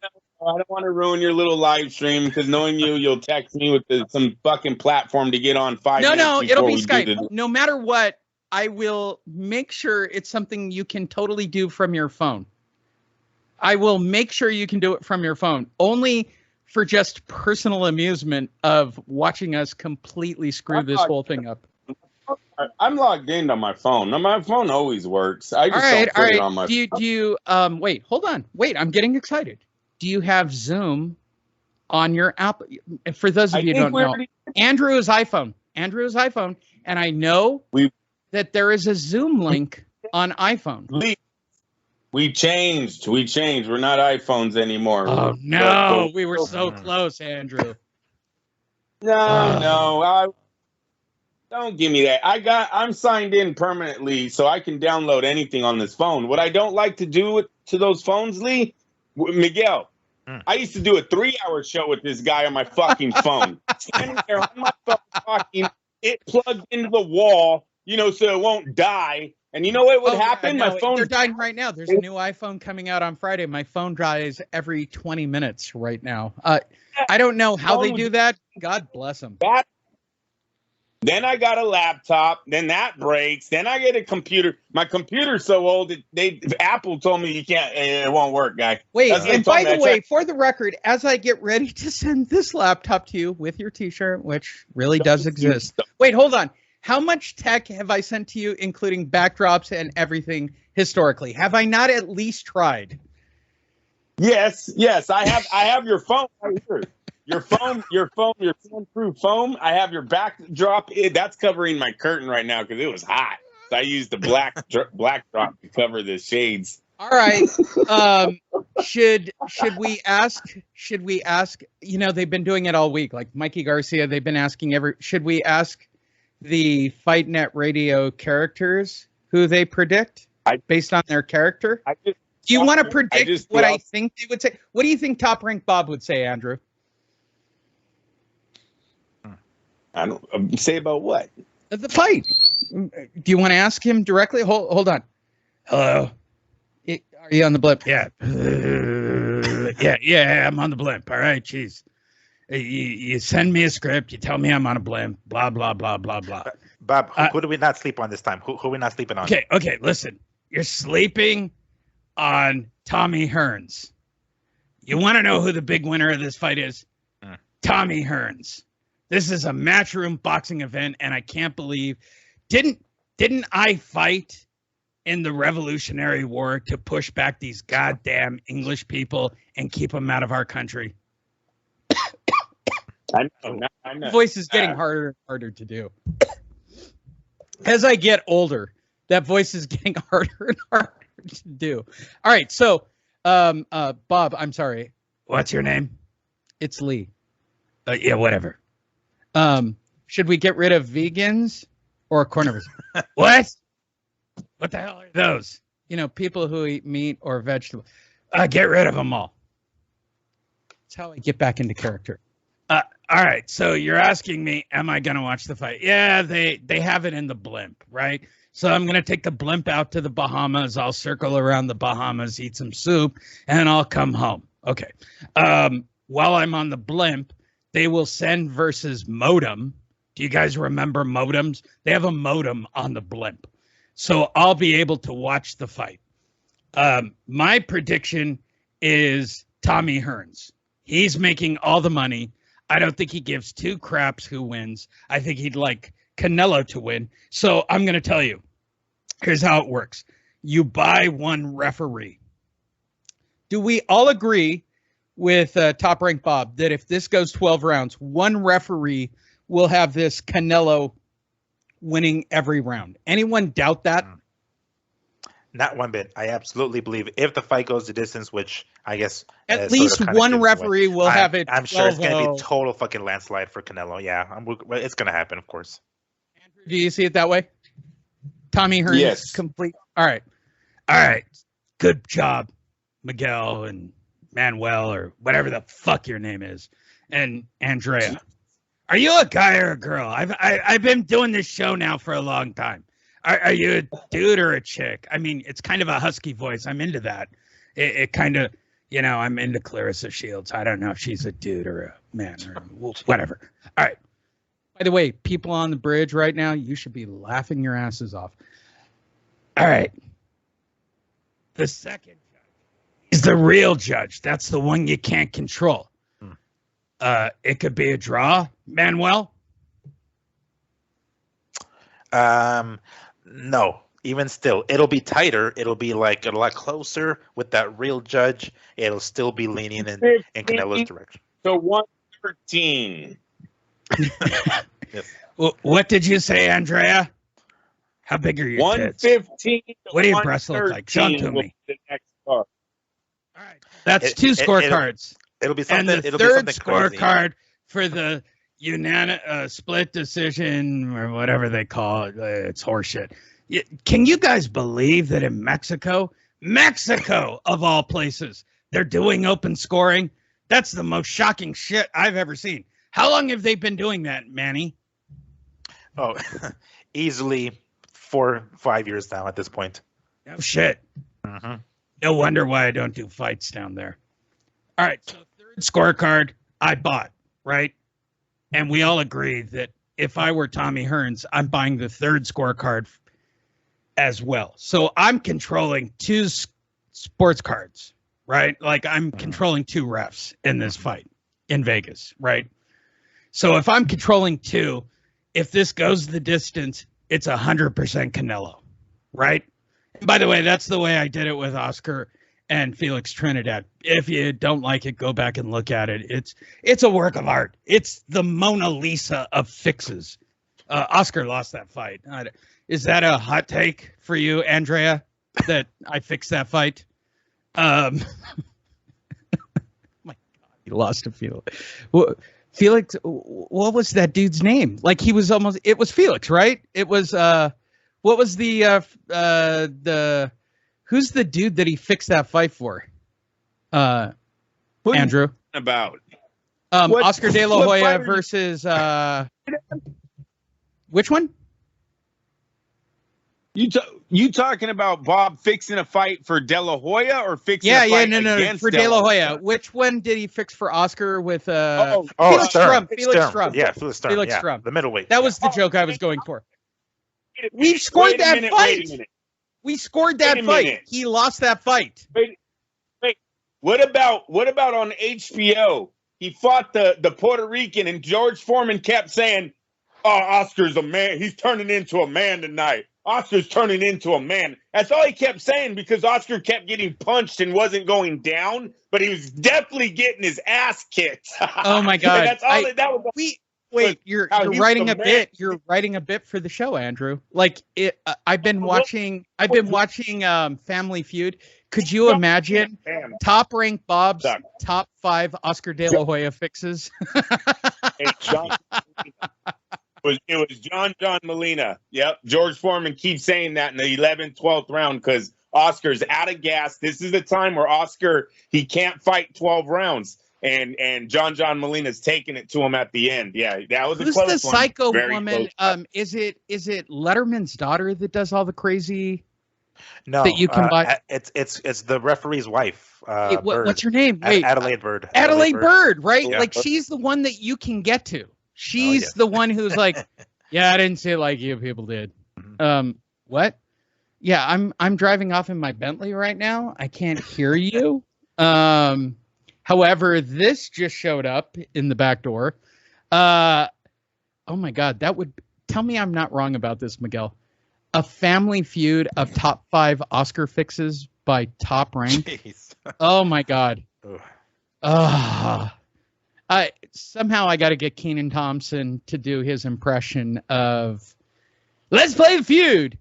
I don't want to ruin your little live stream because knowing you'll text me with some fucking platform to get on 5 minutes. No, it'll be Skype. No matter what, I will make sure it's something you can totally do from your phone. I will make sure you can do it from your phone, only for just personal amusement of watching us completely screw this whole thing up. I'm logged in on my phone. No, my phone always works. I just don't put it on my phone. Do you wait, hold on. Wait, I'm getting excited. Do you have Zoom on your app? For those of you who don't know, Andrew is iPhone. And I know that there is a Zoom link on iPhone. We changed. We're not iPhones anymore. Oh, no. We were so close, Andrew. No. Don't give me that. I'm signed in permanently, so I can download anything on this phone. What I don't like to do to those phones, Lee, Miguel, I used to do a 3-hour show with this guy on my fucking phone. Standing there on my phone talking, it plugged into the wall, so it won't die. And you know what would happen? My phone. They're dying right now. There's a new iPhone coming out on Friday. My phone dies every 20 minutes right now. I don't know how they do that. God bless them. Then I got a laptop. Then that breaks. Then I get a computer. My computer's so old. Apple told me you can't. It won't work, guy. Wait, and by the way, for the record, as I get ready to send this laptop to you with your T-shirt, which really does exist. Wait, hold on. How much tech have I sent to you, including backdrops and everything historically? Have I not at least tried? Yes. I have your phone right here. Your soundproof foam. I have your backdrop. That's covering my curtain right now because it was hot. So I used the black drop to cover the shades. All right. Should we ask? They've been doing it all week. Like Mikey Garcia, they've been asking should we ask the Fight Net Radio characters who they predict based on their character? Do you want to predict what I think they would say? What do you think Top Rank Bob would say, Andrew? I don't say about what? The fight. Do you want to ask him directly? Hold on. Hello. Are you on the blimp? Yeah. Yeah, I'm on the blimp. All right, jeez. You send me a script. You tell me I'm on a blimp. Blah, blah, blah, blah, blah. Bob, who do we not sleep on this time? Who are we not sleeping on? Okay, listen. You're sleeping on Tommy Hearns. You want to know who the big winner of this fight is? Tommy Hearns. This is a matchroom boxing event, and I can't believe didn't I fight in the Revolutionary War to push back these goddamn English people and keep them out of our country? I know. Voice is getting harder and harder to do. As I get older, that voice is getting harder and harder to do. All right, so Bob, I'm sorry. What's your name? It's Lee. Yeah, whatever. Should we get rid of vegans or carnivores? What? What the hell are those? People who eat meat or vegetables. Get rid of them all. That's how I get back into character. All right, so you're asking me, am I going to watch the fight? Yeah, they have it in the blimp, right? So I'm going to take the blimp out to the Bahamas. I'll circle around the Bahamas, eat some soup, and I'll come home. Okay. While I'm on the blimp, they will send versus modem. Do you guys remember modems? They have a modem on the blimp. So I'll be able to watch the fight. My prediction is Tommy Hearns. He's making all the money. I don't think he gives two craps who wins. I think he'd like Canelo to win. So I'm going to tell you, here's how it works. You buy one referee. Do we all agree with Top Rank Bob that if this goes 12 rounds, one referee will have this Canelo winning every round. Anyone doubt that? Not one bit. I absolutely believe if the fight goes the distance, which I guess at least one referee will have it. I'm sure it's going to be total fucking landslide for Canelo. Yeah, it's going to happen, of course. Andrew, do you see it that way? Tommy Hearns, yes. Complete. All right. Good job, Miguel and Manuel or whatever the fuck your name is, and Andrea. Are you a guy or a girl? I've been doing this show now for a long time. Are you a dude or a chick? I mean, it's kind of a husky voice. I'm into that. It kind of, I'm into Clarissa Shields. I don't know if she's a dude or a man or whatever. All right. By the way, people on the bridge right now, you should be laughing your asses off. All right. The second judge is the real judge. That's the one you can't control. It could be a draw, Manuel. No, even still, it'll be tighter. It'll be like a lot closer with that real judge. It'll still be leaning in Canelo's direction. So 113. Yes. What did you say, Andrea? How big are your 115. tits? What do your breasts look like? Show them to me. All right, that's two scorecards. It'll be something. And the third scorecard for the split decision or whatever they call it. It's horseshit. Can you guys believe that in Mexico of all places, they're doing open scoring? That's the most shocking shit I've ever seen. How long have they been doing that, Manny? Oh, easily 4 or 5 years now at this point. No shit. Mm-hmm. No wonder why I don't do fights down there. All right, so third scorecard I bought, right? And we all agree that if I were Tommy Hearns, I'm buying the third scorecard as well. So I'm controlling two sports cards, right? Like I'm controlling two refs in this fight in Vegas, right? So if I'm controlling two, if this goes the distance, it's 100% Canelo, right? And by the way, that's the way I did it with Oscar and Felix Trinidad. If you don't like it, go back and look at it. It's a work of art. It's the Mona Lisa of fixes. Oscar lost that fight. Is that a hot take for you, Andrea, that I fixed that fight? My God, he lost to Felix. Felix, what was that dude's name? Like he was almost, it was Felix, right? It was, what was who's the dude that he fixed that fight for? Andrew? About Oscar De La Hoya versus which one? You talking about Bob fixing a fight for De La Hoya or fixing a fight against for De La Hoya? Which one did he fix for Oscar with Felix Strum. Strum. Yeah, Felix Strum. The middleweight. That was the joke I was going for. We scored that fight. We scored that fight. He lost that fight. Wait. What about on HBO? He fought the Puerto Rican, and George Foreman kept saying, "Oh, Oscar's a man. He's turning into a man tonight. Oscar's turning into a man." That's all he kept saying because Oscar kept getting punched and wasn't going down, but he was definitely getting his ass kicked. Oh my God! That's all that was. Wait, you're writing a bit. You're writing a bit for the show, Andrew. Like it. I've been watching Family Feud. Could you imagine Top Rank Bob's top 5 Oscar De La Hoya fixes? It was John Molina. Yep. George Foreman keeps saying that in the 11th, 12th round because Oscar's out of gas. This is the time where Oscar, he can't fight 12 rounds. And John Molina's taking it to him at the end. Yeah, that was a close one. Who's the psycho woman? Is it Letterman's daughter that does all the crazy? No, that you can buy. It's the referee's wife. What's her name? Wait, Adelaide Bird. Adelaide Bird, right? Yeah. Like she's the one that you can get to. She's the one who's like, yeah, I didn't say it like you people did. Mm-hmm. What? Yeah, I'm driving off in my Bentley right now. I can't hear you. However, this just showed up in the back door. Oh my God, that would tell me I'm not wrong about this, Miguel. A Family Feud of top 5 Oscar fixes by Top Rank. Jeez. Oh my God. I somehow I got to get Kenan Thompson to do his impression of "Let's play the feud."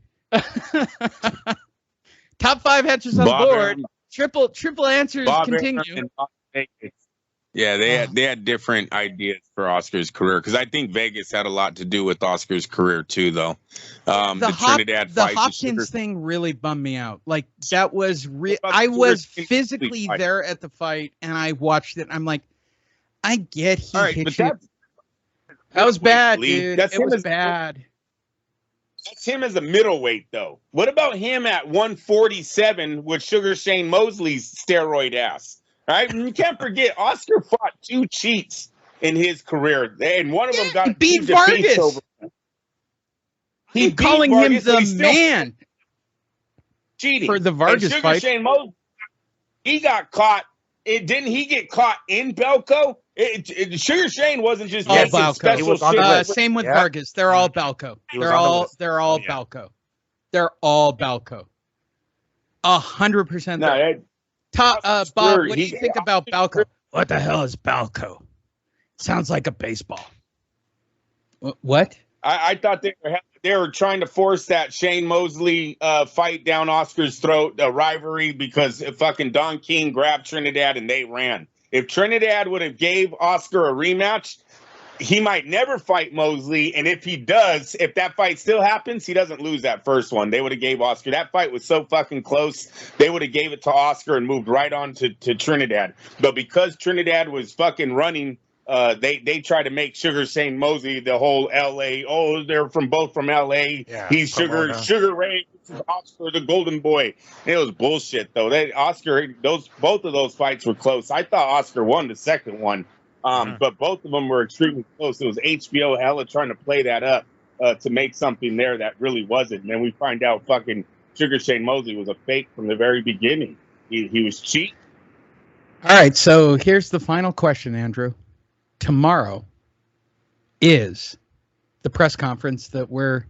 Top 5 answers on the board. Triple answers continue. Yeah, they had different ideas for Oscar's career because I think Vegas had a lot to do with Oscar's career too, though. The Hopkins thing really bummed me out. Like that was I was physically there at the fight and I watched it. And I'm like, I get he hit you. That was bad, dude. It was bad. That's him as a middleweight, though. What about him at 147 with Sugar Shane Mosley's steroid ass? Right? And you can't forget, Oscar fought 2 cheats in his career, and one of them got beat Vargas. Over him. He's calling Vargas, him the man. Cheating for the Vargas Sugar fight. Shane Mosley, he got caught. Didn't he get caught in Belco? Sugar Shane wasn't just all getting Balco. special same with Vargas. They're all Balco. They're all Balco. They're all Balco. 100%. Bob, what do you think about Balco? What the hell is Balco? Sounds like a baseball. What? I thought they were trying to force that Shane Mosley fight down Oscar's throat, a rivalry, because fucking Don King grabbed Trinidad and they ran. If Trinidad would have gave Oscar a rematch, he might never fight Mosley. And if he does, if that fight still happens, he doesn't lose that first one. They would have gave Oscar. That fight was so fucking close. They would have gave it to Oscar and moved right on to Trinidad. But because Trinidad was fucking running, they tried to make Sugar Shane Mosley the whole L.A. Oh, they're both from L.A. Yeah, he's Sugar Ray. This is Oscar, the Golden Boy. It was bullshit though. Both of those fights were close. I thought Oscar won the second one, but both of them were extremely close. It was HBO hella trying to play that up to make something there that really wasn't. And then we find out fucking Sugar Shane Mosley was a fake from the very beginning. He was cheap. All right, so here's the final question, Andrew. Tomorrow is the press conference that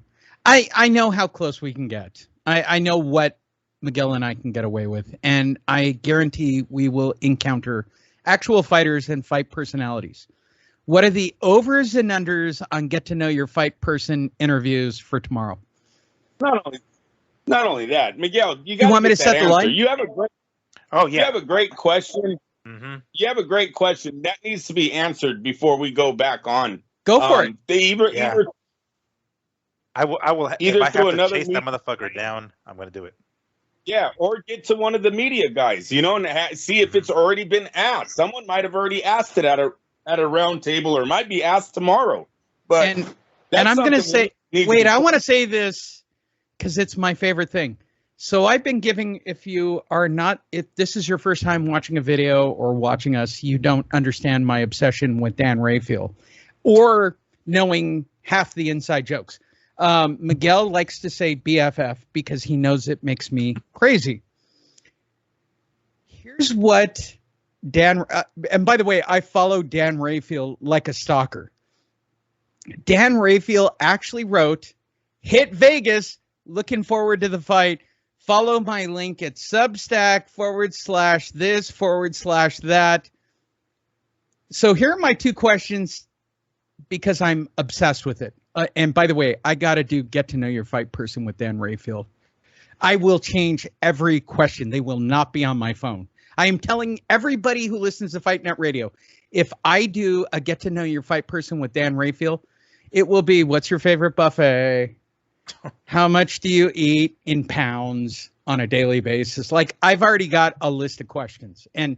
I know how close we can get. I know what Miguel and I can get away with, and I guarantee we will encounter actual fighters and fight personalities. What are the overs and unders on get to know your fight person interviews for tomorrow? Not only that, Miguel, you want me to set the line? You have a great question. Mm-hmm. You have a great question that needs to be answered before we go back on. Go for it. I will. If I have to chase that motherfucker down, I'm going to do it. Yeah, or get to one of the media guys, and see if it's already been asked. Someone might have already asked it at a round table, or might be asked tomorrow. But and I'm going to say, wait, I want to say this because it's my favorite thing. So I've been giving, if this is your first time watching a video or watching us, you don't understand my obsession with Dan Rayfield or knowing half the inside jokes. Miguel likes to say BFF because he knows it makes me crazy. Here's what Dan, and by the way, I follow Dan Rayfield like a stalker. Dan Rayfield actually wrote, hit Vegas, looking forward to the fight. Follow my link at Substack /this/that. So here are my 2 questions because I'm obsessed with it. And by the way, I got to do get to know your fight person with Dan Rayfield. I will change every question. They will not be on my phone. I am telling everybody who listens to Fight Net Radio, if I do a get to know your fight person with Dan Rayfield, it will be, what's your favorite buffet? How much do you eat in pounds on a daily basis? Like, I've already got a list of questions. And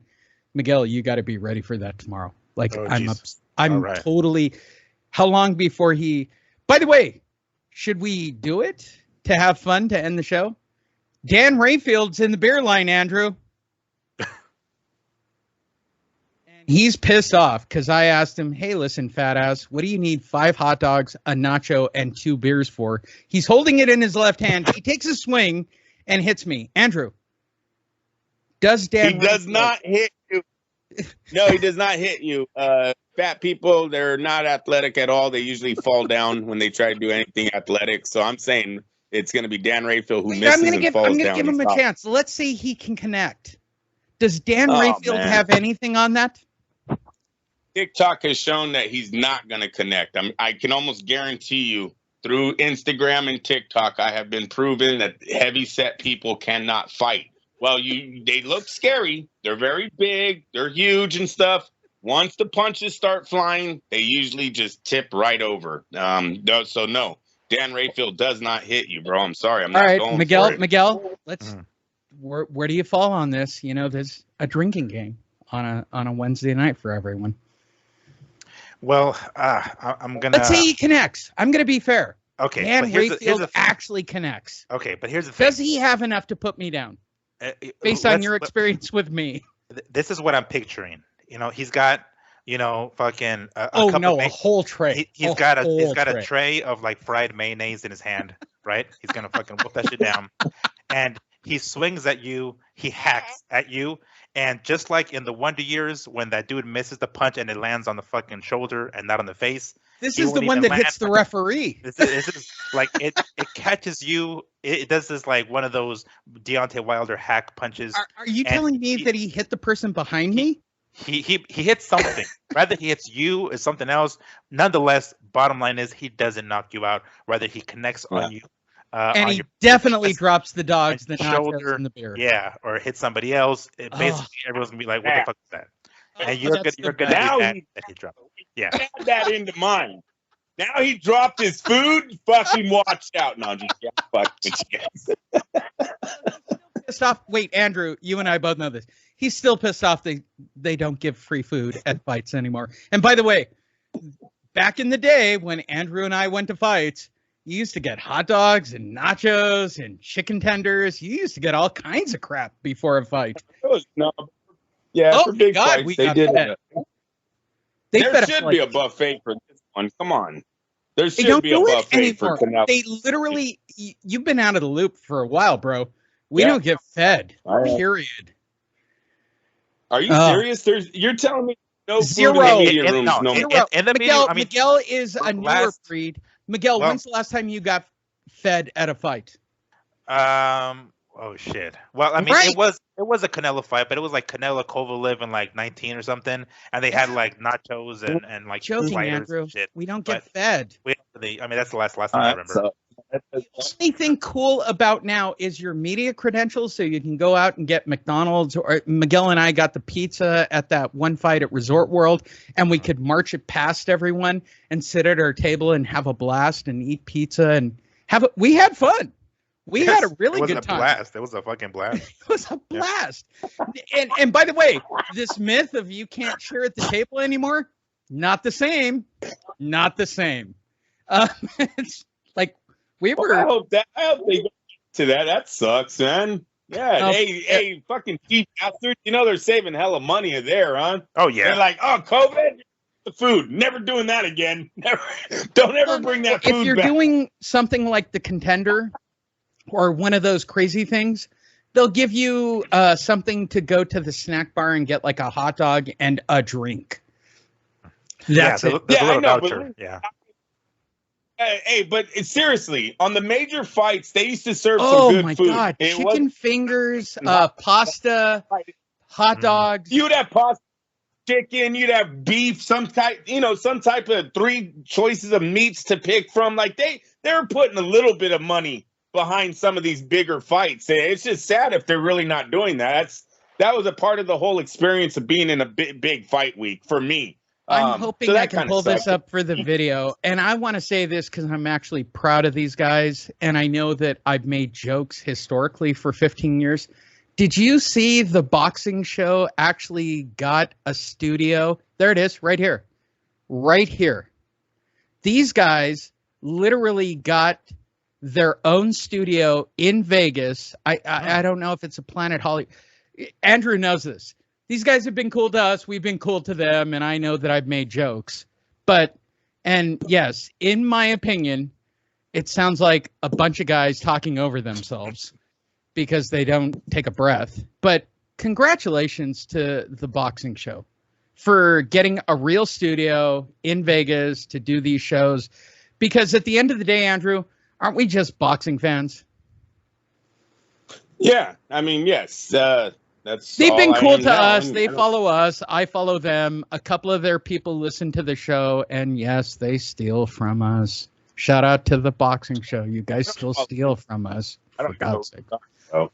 Miguel, you got to be ready for that tomorrow. Like, I'm right. Totally. How long before by the way, should we do it to have fun to end the show? Dan Rayfield's in the beer line, Andrew. He's pissed off because I asked him, hey, listen, fat ass, what do you need 5 hot dogs, a nacho, and 2 beers for? He's holding it in his left hand. He takes a swing and hits me. Andrew, does Dan... He does not hit you. No, he does not hit you. Fat people, they're not athletic at all. They usually fall down when they try to do anything athletic. So I'm saying it's going to be Dan Rayfield who misses and falls down. I'm going to give him a chance. Let's see he can connect. Does Dan Rayfield have anything on that? TikTok has shown that he's not going to connect. I can almost guarantee you through Instagram and TikTok, I have been proven that heavy-set people cannot fight. Well, they look scary. They're very big. They're huge and stuff. Once the punches start flying, they usually just tip right over. So no, Dan Rayfield does not hit you, bro. I'm sorry. I'm not going for it. Miguel, let's. Where do you fall on this? You know, there's a drinking game on a Wednesday night for everyone. Well, I'm gonna. Let's say he connects. I'm gonna be fair. Okay, Dan Rayfield actually connects. Okay, but here's the thing. Does he have enough to put me down? Based on your experience with me. This is what I'm picturing. You know, he's got, you know, fucking a whole tray. He's got a tray of like fried mayonnaise in his hand, right? He's gonna fucking whoop that shit down, and he swings at you. He hacks at you, and just like in the Wonder Years when that dude misses the punch and it lands on the fucking shoulder and not on the face. This is the one that hits the referee. This is like it catches you. It does this like one of those Deontay Wilder hack punches. Are you telling me that he hit the person behind me? He hits something. Whether he hits you or something else, nonetheless, bottom line is he doesn't knock you out. Whether he connects on you. And he definitely drops the dogs, the shoulder, and the beer. Yeah, or hit somebody else. Basically, everyone's gonna be like, "What the fuck is that?" And you're gonna be mad that he dropped. Yeah, add that into mine. Now he dropped his food. Fucking watch out! No, just fuck with you guys. Pissed off. Wait, Andrew, you and I both know this. He's still pissed off. They don't give free food at fights anymore. And by the way, back in the day when Andrew and I went to fights, you used to get hot dogs and nachos and chicken tenders. You used to get all kinds of crap before a fight. For big fights, they did that. There should be a buffet for this one. Come on. There should be a buffet for Canelo. They literally, you've been out of the loop for a while, bro. We don't get fed, period. Are you serious? You're telling me no zero food in the media rooms no more? Miguel is a newer breed. Miguel, when's the last time you got fed at a fight? Oh shit. Well, I mean, it was a Canelo fight, but it was like Canelo Kovalev in like 19 or something, and they had like nachos and like joking, Andrew. And shit. We don't get fed. I mean, that's the last time I remember. The only thing cool about now is your media credentials, so you can go out and get McDonald's. Or Miguel and I got the pizza at that one fight at Resort World, and we could march it past everyone and sit at our table and have a blast and eat pizza and we had fun. We had a really good time. It was a fucking blast. It was a blast. And by the way, this myth of you can't share at the table anymore, not the same. Not the same. It's like we were. I hope they get to that. That sucks, man. Yeah. Hey, fucking cheap bastard. You know they're saving hella money there, huh? Oh yeah. They're like, oh, COVID. The food. Never doing that again. Never. Don't ever bring that food back. If you're doing something like the Contender or one of those crazy things, they'll give you something to go to the snack bar and get like a hot dog and a drink. That's it. There's a little voucher. Yeah. Hey, but seriously, on the major fights, they used to serve some good food. Oh my God. Chicken fingers, pasta, hot dogs. You'd have pasta, chicken, you'd have beef, some type of 3 choices of meats to pick from. Like they're putting a little bit of money behind some of these bigger fights. It's just sad if they're really not doing that. That was a part of the whole experience of being in a big fight week for me. I'm hoping I can pull this up for the video. And I want to say this because I'm actually proud of these guys. And I know that I've made jokes historically for 15 years. Did you see the boxing show actually got a studio? There it is, right here. Right here. These guys literally got their own studio in Vegas. I don't know if it's a Planet Hollywood. Andrew knows this. These guys have been cool to us. We've been cool to them. And I know that I've made jokes. And yes, in my opinion, it sounds like a bunch of guys talking over themselves because they don't take a breath. But congratulations to the boxing show for getting a real studio in Vegas to do these shows. Because at the end of the day, Andrew, aren't we just boxing fans? Yeah, I mean, yes. They've been all I cool am to now. us. They follow us. I follow them. A couple of their people listen to the show, and yes, they steal from us. Shout out to the boxing show. You guys still steal from us, for God's sake. Oh.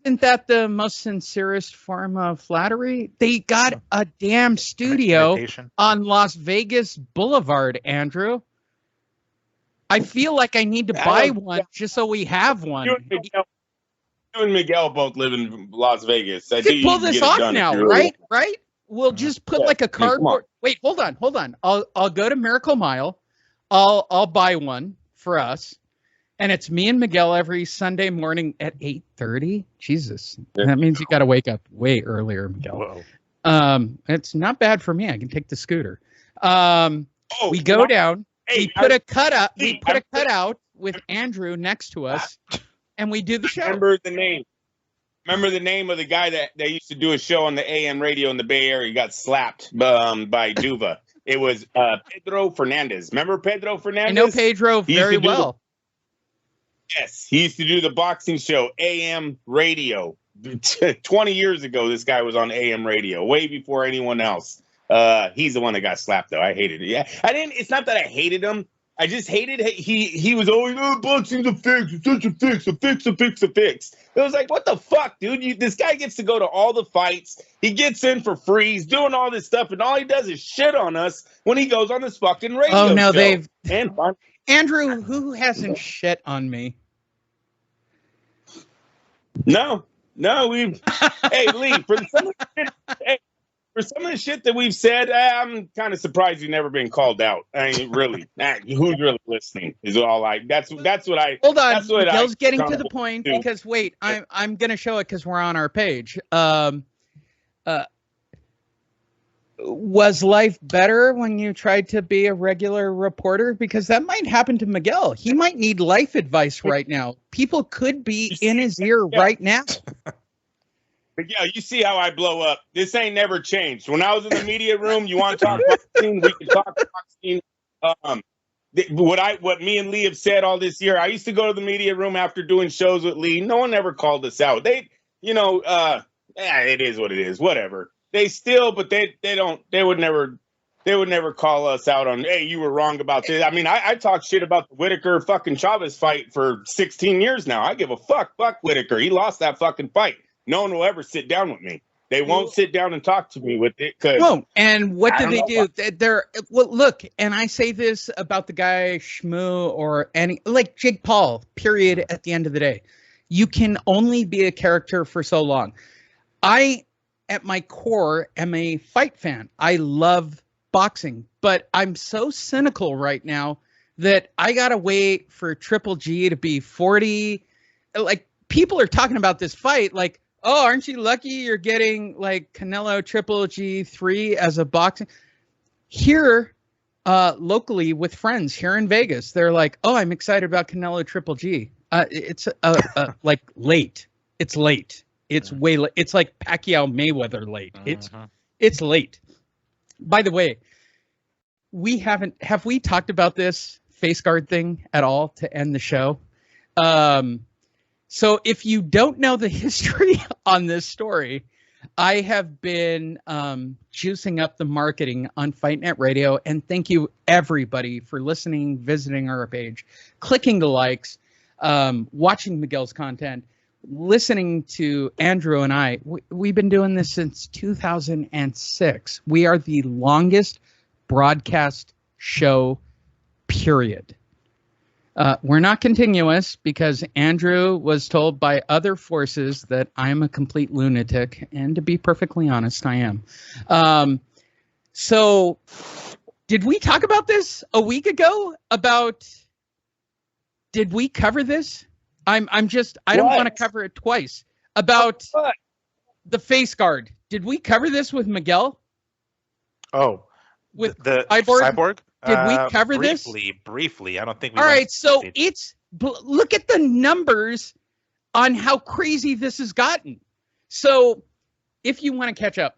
Isn't that the most sincerest form of flattery? They got a damn studio on Las Vegas Boulevard, Andrew. I feel like I need to buy one just so we have one. You and Miguel both live in Las Vegas. We can pull this off now, right? Right? We'll just put like a cardboard. Wait, hold on. I'll go to Miracle Mile. I'll buy one for us, and it's me and Miguel every Sunday morning at 8:30. Jesus, that means you got to wake up way earlier, Miguel. Whoa. It's not bad for me. I can take the scooter. We go down. We put a cutout. We put a cutout with Andrew next to us, and we do the show. Remember the name. Remember the name of the guy that used to do a show on the AM radio in the Bay Area. He got slapped by Duva. It was Pedro Fernandez. Remember Pedro Fernandez? I know Pedro very well. Yes, he used to do the boxing show, AM radio. 20 years ago, this guy was on AM radio, way before anyone else. He's the one that got slapped, though. I hated it. Yeah, I didn't. It's not that I hated him. I just hated he was always, boxing's a fix. It's such a fix. A fix. It was like, what the fuck, dude? This guy gets to go to all the fights. He gets in for free. He's doing all this stuff, and all he does is shit on us when he goes on this fucking radio show. Oh, no, show. Andrew, who hasn't shit on me? No, we've. Hey, Lee, for some of the shit that we've said, I'm kind of surprised you've never been called out. I mean, really, who's really listening? Is all I. That's what I. Hold on, Miguel's getting to the point because wait, I'm gonna show it because we're on our page. Was life better when you tried to be a regular reporter? Because that might happen to Miguel. He might need life advice right now. People could be in his ear right now. But yeah, you see how I blow up. This ain't never changed. When I was in the media room, you want to talk boxing, we can talk boxing. What me and Lee have said all this year, I used to go to the media room after doing shows with Lee. No one ever called us out. It is what it is. Whatever. They still, but they would never call us out on, hey, you were wrong about this. I mean, I talk shit about the Whitaker fucking Chavez fight for 16 years now. I give a fuck. Fuck Whitaker. He lost that fucking fight. No one will ever sit down with me. They won't sit down and talk to me with it. No, and what do they do? Look, and I say this about the guy Shmoo or like Jake Paul, period, at the end of the day. You can only be a character for so long. I, at my core, am a fight fan. I love boxing, but I'm so cynical right now that I got to wait for Triple G to be 40. Like, people are talking about this fight like, oh, aren't you lucky you're getting like Canelo Triple G3 as a boxing? Here, locally with friends here in Vegas, they're like, oh, I'm excited about Canelo Triple G. It's like late. It's late. It's way late. It's like Pacquiao Mayweather late. It's late. By the way, have we talked about this face guard thing at all to end the show? So if you don't know the history on this story, I have been juicing up the marketing on Fight Net Radio. And thank you, everybody, for listening, visiting our page, clicking the likes, watching Miguel's content, listening to Andrew and I. We've been doing this since 2006. We are the longest broadcast show, period. We're not continuous because Andrew was told by other forces that I'm a complete lunatic. And to be perfectly honest, I am. So did we talk about this a week ago? Did we cover this? I don't want to cover it twice. About the face guard. Did we cover this with Miguel? Oh, with the Cyborg? Did we cover this? Briefly. I don't think we All right, so look at the numbers on how crazy this has gotten. So if you want to catch up,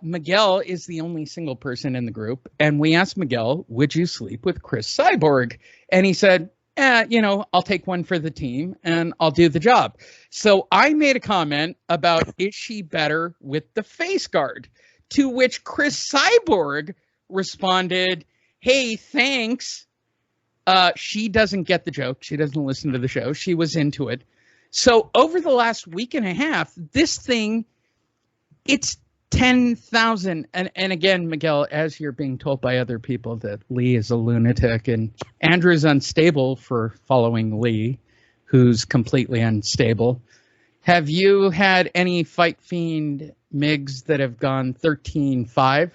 Miguel is the only single person in the group. And we asked Miguel, would you sleep with Chris Cyborg? And he said, I'll take one for the team and I'll do the job. So I made a comment about, is she better with the face guard? To which Chris Cyborg responded, hey, thanks. She doesn't get the joke. She doesn't listen to the show. She was into it. So over the last week and a half, this thing, it's 10,000. And again, Miguel, as you're being told by other people that Lee is a lunatic and Andrew's unstable for following Lee, who's completely unstable. Have you had any Fight Fiend MIGs that have gone 13-5?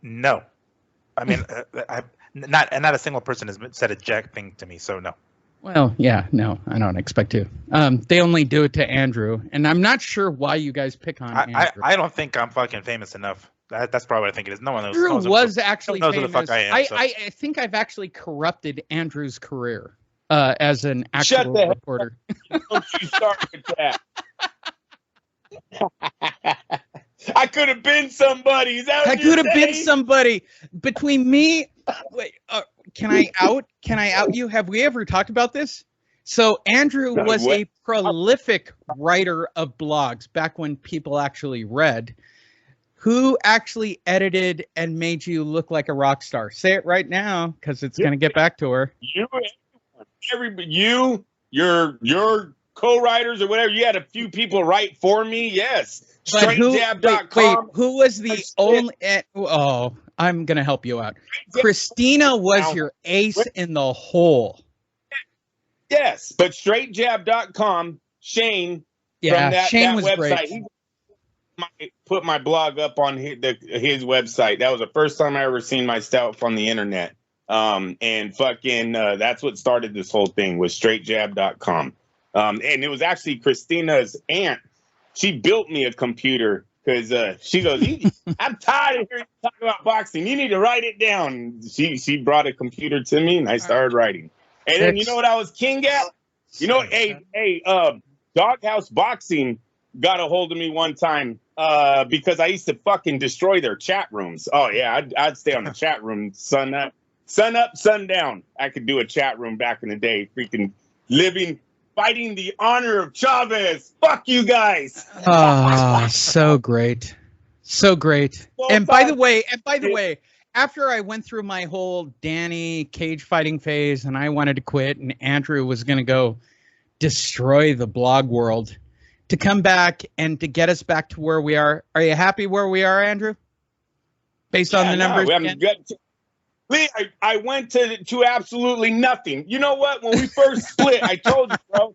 No. I mean, not a single person has said a jack thing to me, so no. Well, yeah, no, I don't expect to. They only do it to Andrew, and I'm not sure why you guys pick on Andrew. I don't think I'm fucking famous enough. That's probably what I think it is. No one knows. Andrew was actually famous. Who the fuck I am. So. I think I've actually corrupted Andrew's career as an actual reporter. Don't you start with that. I could have been somebody. Is that what I could have been somebody. Between me, wait, can I out you? Have we ever talked about this? So Andrew was a prolific writer of blogs back when people actually read. Who actually edited and made you look like a rock star? Say it right now, because it's going to get back to her. Your co-writers or whatever. You had a few people write for me. Yes. StraightJab.com. Wait, who was the only? Oh, I'm gonna help you out. Christina was your ace in the hole. Yes, but StraightJab.com. Shane. Yeah, Shane was website, great. He put my blog up on his website. That was the first time I ever seen my stuff on the internet. And fucking that's what started this whole thing was StraightJab.com. And it was actually Christina's aunt. She built me a computer because she goes, I'm tired of hearing you talk about boxing. You need to write it down. She brought a computer to me and I started writing. And then you know what I was king at? You know, hey, Doghouse Boxing got a hold of me one time because I used to fucking destroy their chat rooms. Oh yeah, I'd stay on the chat room sun up, sundown. I could do a chat room back in the day, freaking fighting the honor of Chavez. Fuck you guys. Oh, so great. So great. And by the way, after I went through my whole Danny cage fighting phase and I wanted to quit and Andrew was going to go destroy the blog world, to come back and to get us back to where we are. Are you happy where we are, Andrew? Based on the numbers? Lee, I went to absolutely nothing. You know what? When we first split, I told you, bro.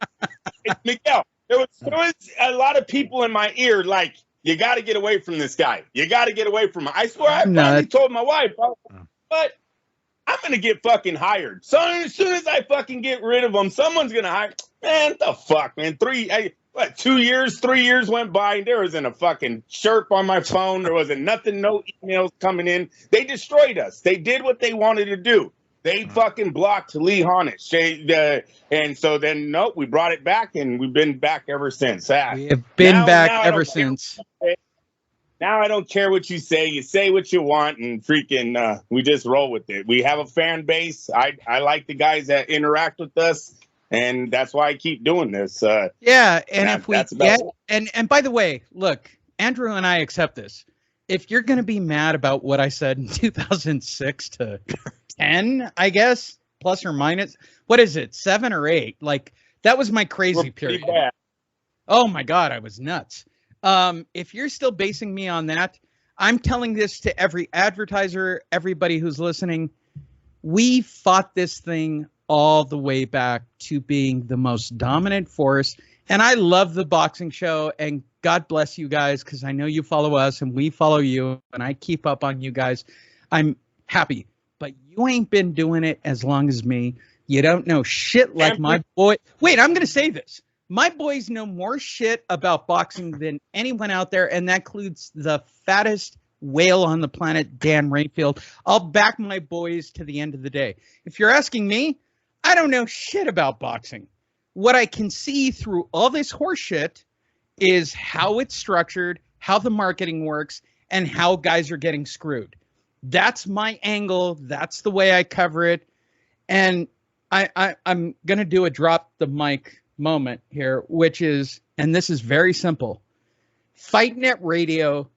Miguel, there was a lot of people in my ear like, you got to get away from this guy. You got to get away from him. I swear I finally told my wife, but I'm going to get fucking hired. So as soon as I fucking get rid of him, someone's going to hire. Man, what the fuck, man? 3 years went by. There wasn't a fucking chirp on my phone. There wasn't nothing, no emails coming in. They destroyed us. They did what they wanted to do. They fucking blocked Lee Honest. And so then, nope, we brought it back, and we've been back ever since. We have been back ever since. Now I don't care what you say. You say what you want, and freaking we just roll with it. We have a fan base. I like the guys that interact with us. And that's why I keep doing this. Yeah, and if we get and by the way, look, Andrew and I accept this. If you're going to be mad about what I said in 2006 to 10, I guess, plus or minus, what is it, 7 or 8? Like that was my crazy period. Bad. Oh my God, I was nuts. If you're still basing me on that, I'm telling this to every advertiser, everybody who's listening. We fought this thing all the way back to being the most dominant force. And I love the boxing show, and God bless you guys, because I know you follow us and we follow you, and I keep up on you guys. I'm happy, but you ain't been doing it as long as me. You don't know shit like my boy. Wait, I'm going to say this. My boys know more shit about boxing than anyone out there, and that includes the fattest whale on the planet, Dan Rayfield. I'll back my boys to the end of the day. If you're asking me, I don't know shit about boxing. What I can see through all this horse shit is how it's structured, how the marketing works, and how guys are getting screwed. That's my angle. That's the way I cover it. And I'm going to do a drop the mic moment here, which is, and this is very simple. Fight Net Radio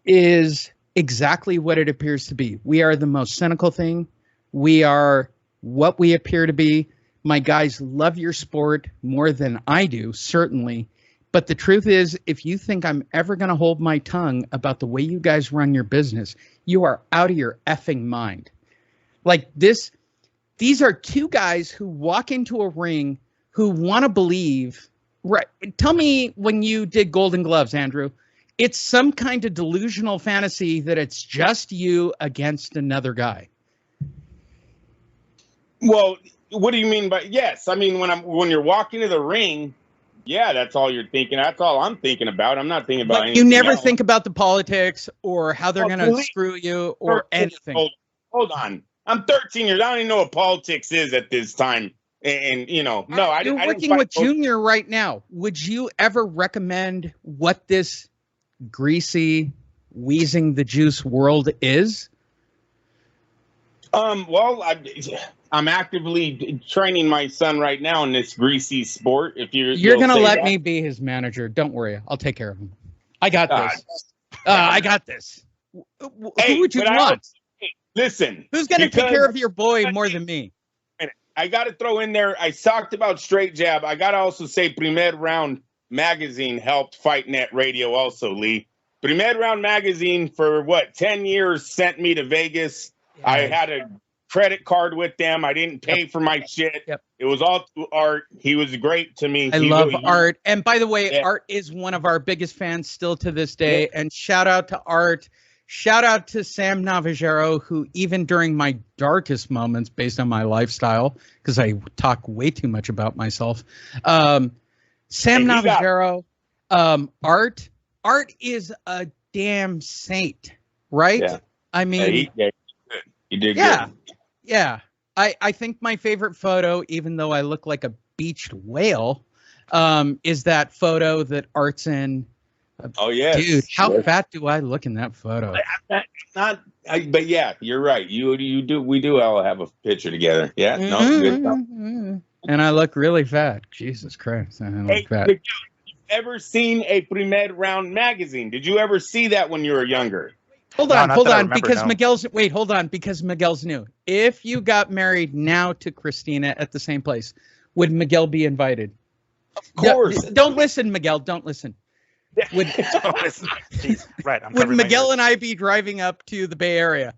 is exactly what it appears to be. We are the most cynical thing. We are what we appear to be. My guys love your sport more than I do, certainly. But the truth is, if you think I'm ever going to hold my tongue about the way you guys run your business, you are out of your effing mind. Like this, these are two guys who walk into a ring who want to believe, right? Tell me when you did Golden Gloves, Andrew, it's some kind of delusional fantasy that it's just you against another guy. Well, what do you mean by yes? I mean when you're walking to the ring, yeah, that's all you're thinking. That's all I'm thinking about. I'm not thinking about anything you never else. Think about the politics or how they're going to screw you or anything. Hold on. I'm 13 years. I don't even know what politics is at this time. And you know, no, I You're working with Junior right now. Would you ever recommend what this greasy, wheezing the juice world is? Well, I'm actively training my son right now in this greasy sport. If you're going to let me be his manager, don't worry. I'll take care of him. I got this. I got this. Who would you want? Listen, who's going to take care of your boy more than me? I got to throw in there. I talked about Straight Jab. I got to also say Primer Round Magazine helped Fight Net Radio also, Lee. Primer Round Magazine for 10 years sent me to Vegas. Yeah. I had a credit card with them. I didn't pay for my shit. Yep. It was all through Art. He was great to me. I love Art. And by the way, Art is one of our biggest fans still to this day. Yeah. And shout out to Art. Shout out to Sam Navajero, who even during my darkest moments, based on my lifestyle, because I talk way too much about myself, Sam Navajero, Art is a damn saint, right? Yeah. I mean, he did good. Yeah. I think my favorite photo, even though I look like a beached whale, is that photo that Art's in. Oh yeah, dude! How fat do I look in that photo? But yeah, you're right. You do. We do all have a picture together. Yeah, no, good. And I look really fat. Jesus Christ, I look fat. Have you ever seen a Primer Round magazine? Did you ever see that when you were younger? Hold on, because Miguel's new. If you got married now to Christina at the same place, would Miguel be invited? Of course. Don't listen, Miguel. Don't listen. Would Miguel and I be driving up to the Bay Area?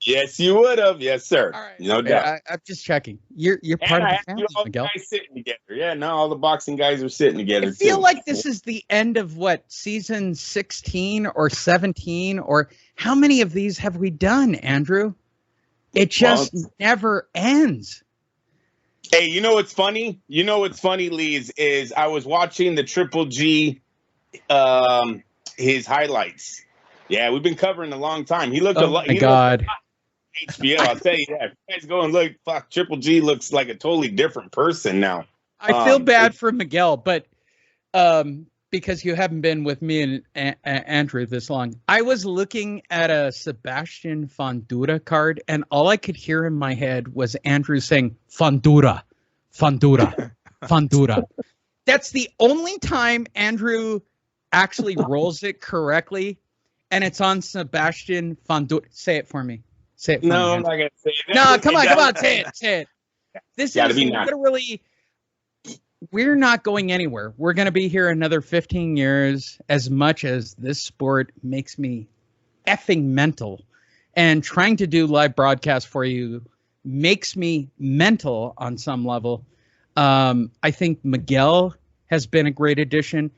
Yes, you would have. Yes, sir. All right. No doubt. I'm just checking. You're part of the family, Miguel. Guys sitting together. Yeah, no, all the boxing guys are sitting together. I feel like this is the end of season 16 or 17, or how many of these have we done, Andrew? It just never ends. Hey, you know what's funny? Lee, is I was watching the Triple G his highlights. Yeah, we've been covering a long time. He looked a lot. Oh my God. HBO, I'll tell you that. You guys go and look. Fuck, Triple G looks like a totally different person now. I feel bad for Miguel, but because you haven't been with me and Andrew this long, I was looking at a Sebastian Fondura card, and all I could hear in my head was Andrew saying Fondura, Fondura, Fondura. That's the only time Andrew actually rolls it correctly, and it's on Sebastian Fondura. Say it for me. Say it for me. No, I'm not going to say it. No, come on. Say it. This is literally, we're not going anywhere. We're going to be here another 15 years, as much as this sport makes me effing mental. And trying to do live broadcast for you makes me mental on some level. I think Miguel has been a great addition.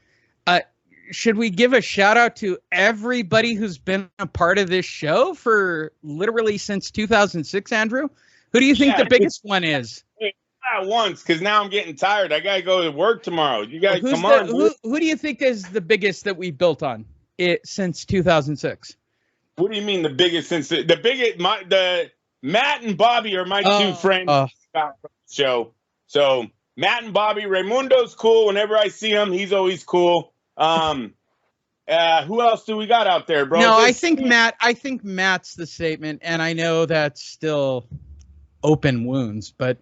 Should we give a shout out to everybody who's been a part of this show for literally since 2006, Andrew? Who do you think the biggest one is? Not once, because now I'm getting tired. I got to go to work tomorrow. You guys, come on. Who do you think is the biggest that we built on it since 2006? What do you mean the biggest since the Matt and Bobby are my two friends from the show. So Matt and Bobby, Raimundo's cool. Whenever I see him, he's always cool. Who else do we got out there, bro? No, I think Matt's the statement, and I know that's still open wounds, but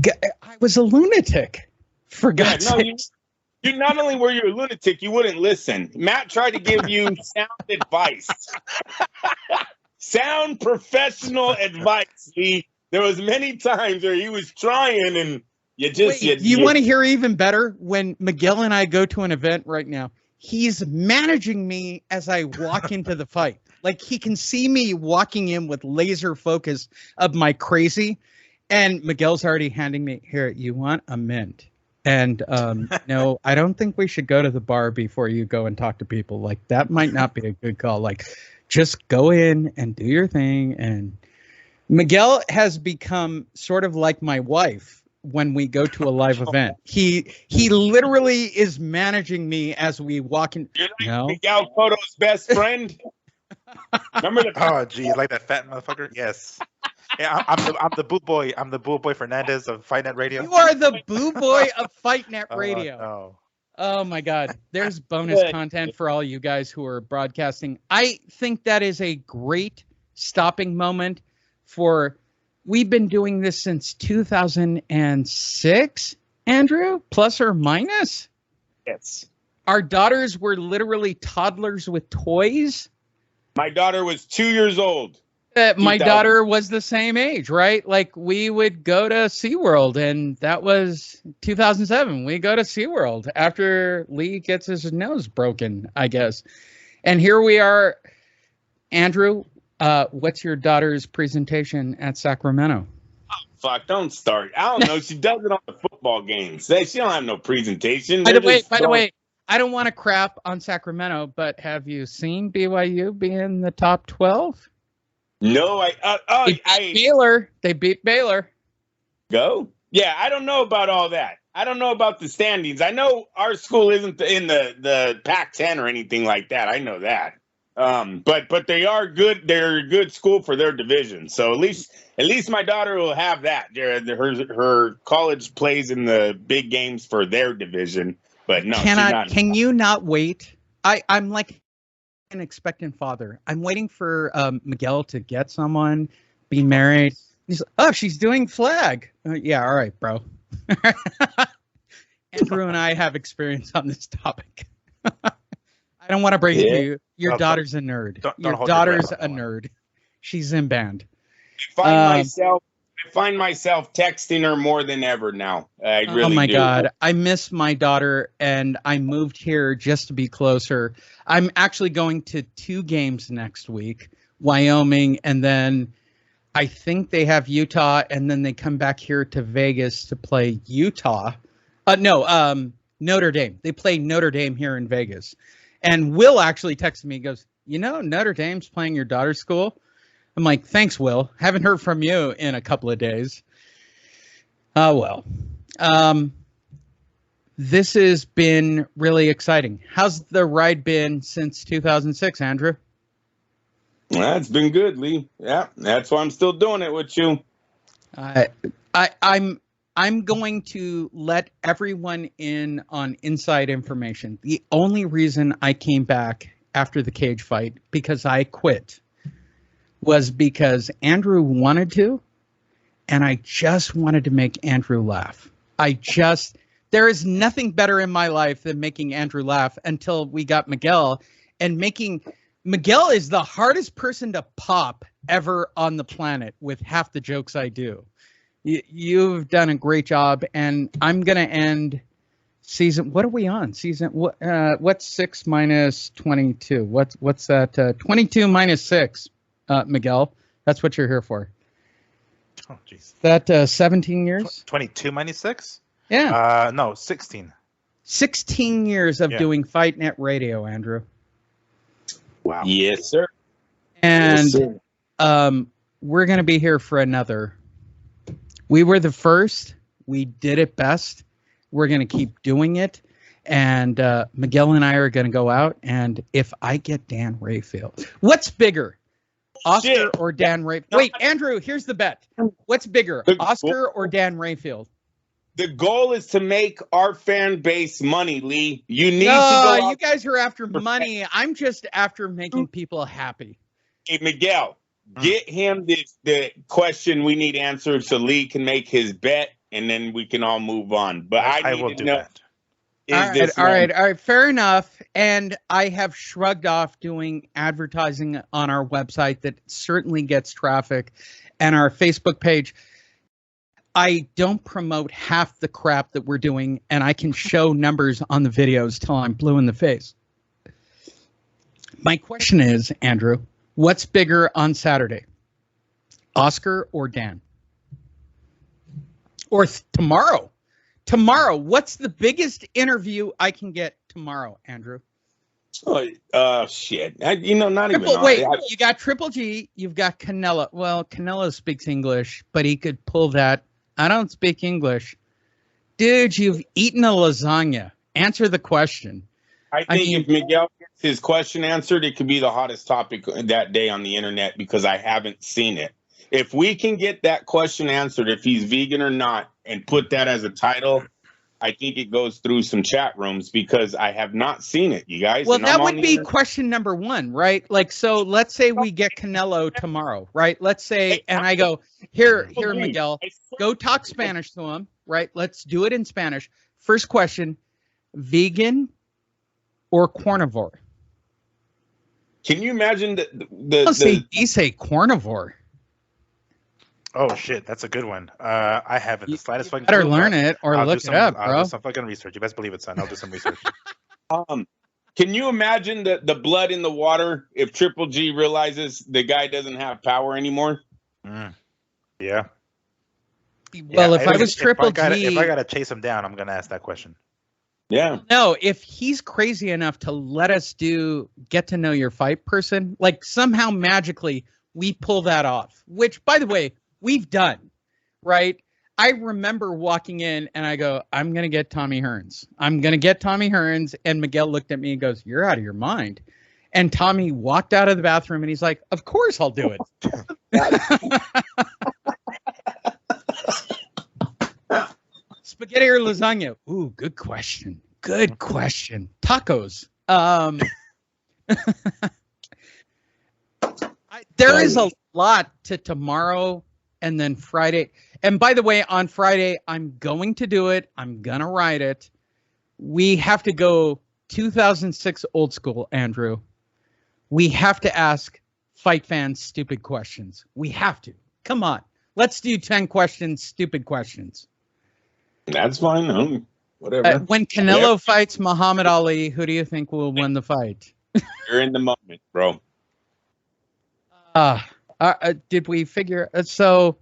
I was a lunatic. For God's sake. You not only were you a lunatic, you wouldn't listen. Matt tried to give you sound advice. Sound professional advice. There was many times where he was trying and you just... Wait, you want to hear even better? When Miguel and I go to an event right now, he's managing me as I walk into the fight. Like, he can see me walking in with laser focus of my crazy, and Miguel's already handing me, here, you want a mint? And no, I don't think we should go to the bar before you go and talk to people. Like, that might not be a good call. Like, just go in and do your thing. And Miguel has become sort of like my wife when we go to a live event. He literally is managing me as we walk in. You're like Miguel Cotto's best friend. Remember the... Oh, geez, like that fat motherfucker? Yes. Yeah, I'm the boo boy. I'm the boo boy Fernandez of Fight Net Radio. You are the boo boy of Fight Net Radio. No. Oh my God. There's bonus content for all you guys who are broadcasting. I think that is a great stopping moment for, we've been doing this since 2006, Andrew, plus or minus. Yes. Our daughters were literally toddlers with toys. My daughter was 2 years old. My daughter was the same age, right? Like, we would go to SeaWorld, and that was 2007. We go to SeaWorld after Lee gets his nose broken, I guess. And here we are. Andrew, what's your daughter's presentation at Sacramento? Oh, fuck, don't start. I don't know. She does it on the football games. She don't have no presentation. By the way, I don't want to crap on Sacramento, but have you seen BYU be in the top 12? No, Baylor. They beat Baylor. Go? Yeah, I don't know about all that. I don't know about the standings. I know our school isn't in the Pac-10 or anything like that. I know that. But they are good. They're a good school for their division. So at least my daughter will have that. Her college plays in the big games for their division. But no, can you not wait? I'm like an expectant father. I'm waiting for Miguel to get someone, be married. He's like, oh, she's doing flag. Yeah, all right, bro. Andrew and I have experience on this topic. I don't want to break it to you. Your daughter's a nerd. Your daughter's a nerd. She's in band. I find myself texting her more than ever now. I really do. Oh my God. I miss my daughter, and I moved here just to be closer. I'm actually going to 2 games next week, Wyoming, and then I think they have Utah, and then they come back here to Vegas to play Utah. Notre Dame. They play Notre Dame here in Vegas. And Will actually texted me, he goes, Notre Dame's playing your daughter's school? I'm like, thanks, Will. Haven't heard from you in a couple of days. Oh, well. This has been really exciting. How's the ride been since 2006, Andrew? It's been good, Lee. Yeah, that's why I'm still doing it with you. I'm going to let everyone in on inside information. The only reason I came back after the cage fight, because I quit, was because Andrew wanted to, and I just wanted to make Andrew laugh. There is nothing better in my life than making Andrew laugh until we got Miguel, and Miguel is the hardest person to pop ever on the planet with half the jokes I do. You've done a great job, and I'm going to end season. What are we on? What's 6 minus 22? What's that? 22 minus 6, Miguel. That's what you're here for. Oh, jeez. That 17 years? 22 minus 6? Yeah. No, 16. 16 years of doing Fight Net Radio, Andrew. Wow. Yes, sir. And we're going to be here for another. We were the first. We did it best. We're going to keep doing it. And Miguel and I are going to go out. And if I get Dan Rayfield, what's bigger, Oscar or Dan Rayfield? Wait, Andrew, here's the bet. What's bigger, Oscar or Dan Rayfield? The goal is to make our fan base money, Lee. You need to go. You guys are after money. I'm just after making people happy. Hey, Miguel, Get him the question we need answered so Lee can make his bet, and then we can all move on. But I need to know. That. All right. Fair enough. And I have shrugged off doing advertising on our website that certainly gets traffic, and our Facebook page. I don't promote half the crap that we're doing, and I can show numbers on the videos till I'm blue in the face. My question is, Andrew, what's bigger on Saturday? Oscar or Dan? Or tomorrow? Tomorrow, what's the biggest interview I can get tomorrow, Andrew? Oh, shit. Not even. Wait, you got Triple G, you've got Canelo. Well, Canelo speaks English, but he could pull that. I don't speak English. Dude, you've eaten a lasagna. Answer the question. I think if Miguel gets his question answered, it could be the hottest topic that day on the internet because I haven't seen it. If we can get that question answered, if he's vegan or not, and put that as a title, I think it goes through some chat rooms because I have not seen it, you guys. Well, that would be question number one, right? Like, so let's say we get Canelo tomorrow, right? Let's say, and I go, here, Miguel, go talk Spanish to him, right? Let's do it in Spanish. First question, vegan or carnivore? Can you imagine you say carnivore. Oh shit, that's a good one. I haven't the slightest fucking. Better learn it or look it up, bro. I'll do some fucking research. You best believe it, son. I'll do some research. Can you imagine the blood in the water if Triple G realizes the guy doesn't have power anymore? Yeah. Well, if I was Triple G, if I gotta chase him down, I'm gonna ask that question. Yeah. No, if he's crazy enough to let us get to know your fight person, like somehow magically we pull that off, which, by the way, we've done, right? I remember walking in and I go, I'm going to get Tommy Hearns. I'm going to get Tommy Hearns. And Miguel looked at me and goes, you're out of your mind. And Tommy walked out of the bathroom and he's like, of course I'll do it. Spaghetti or lasagna? Ooh, good question. Good question. Tacos. There is a lot to tomorrow and then Friday. And by the way, on Friday, I'm going to do it. I'm going to write it. We have to go 2006 old school, Andrew. We have to ask fight fans stupid questions. We have to. Come on. Let's do 10 questions, stupid questions. That's fine. Whatever. When Canelo fights Muhammad Ali, who do you think will win the fight? You're in the moment, bro. Did we figure? So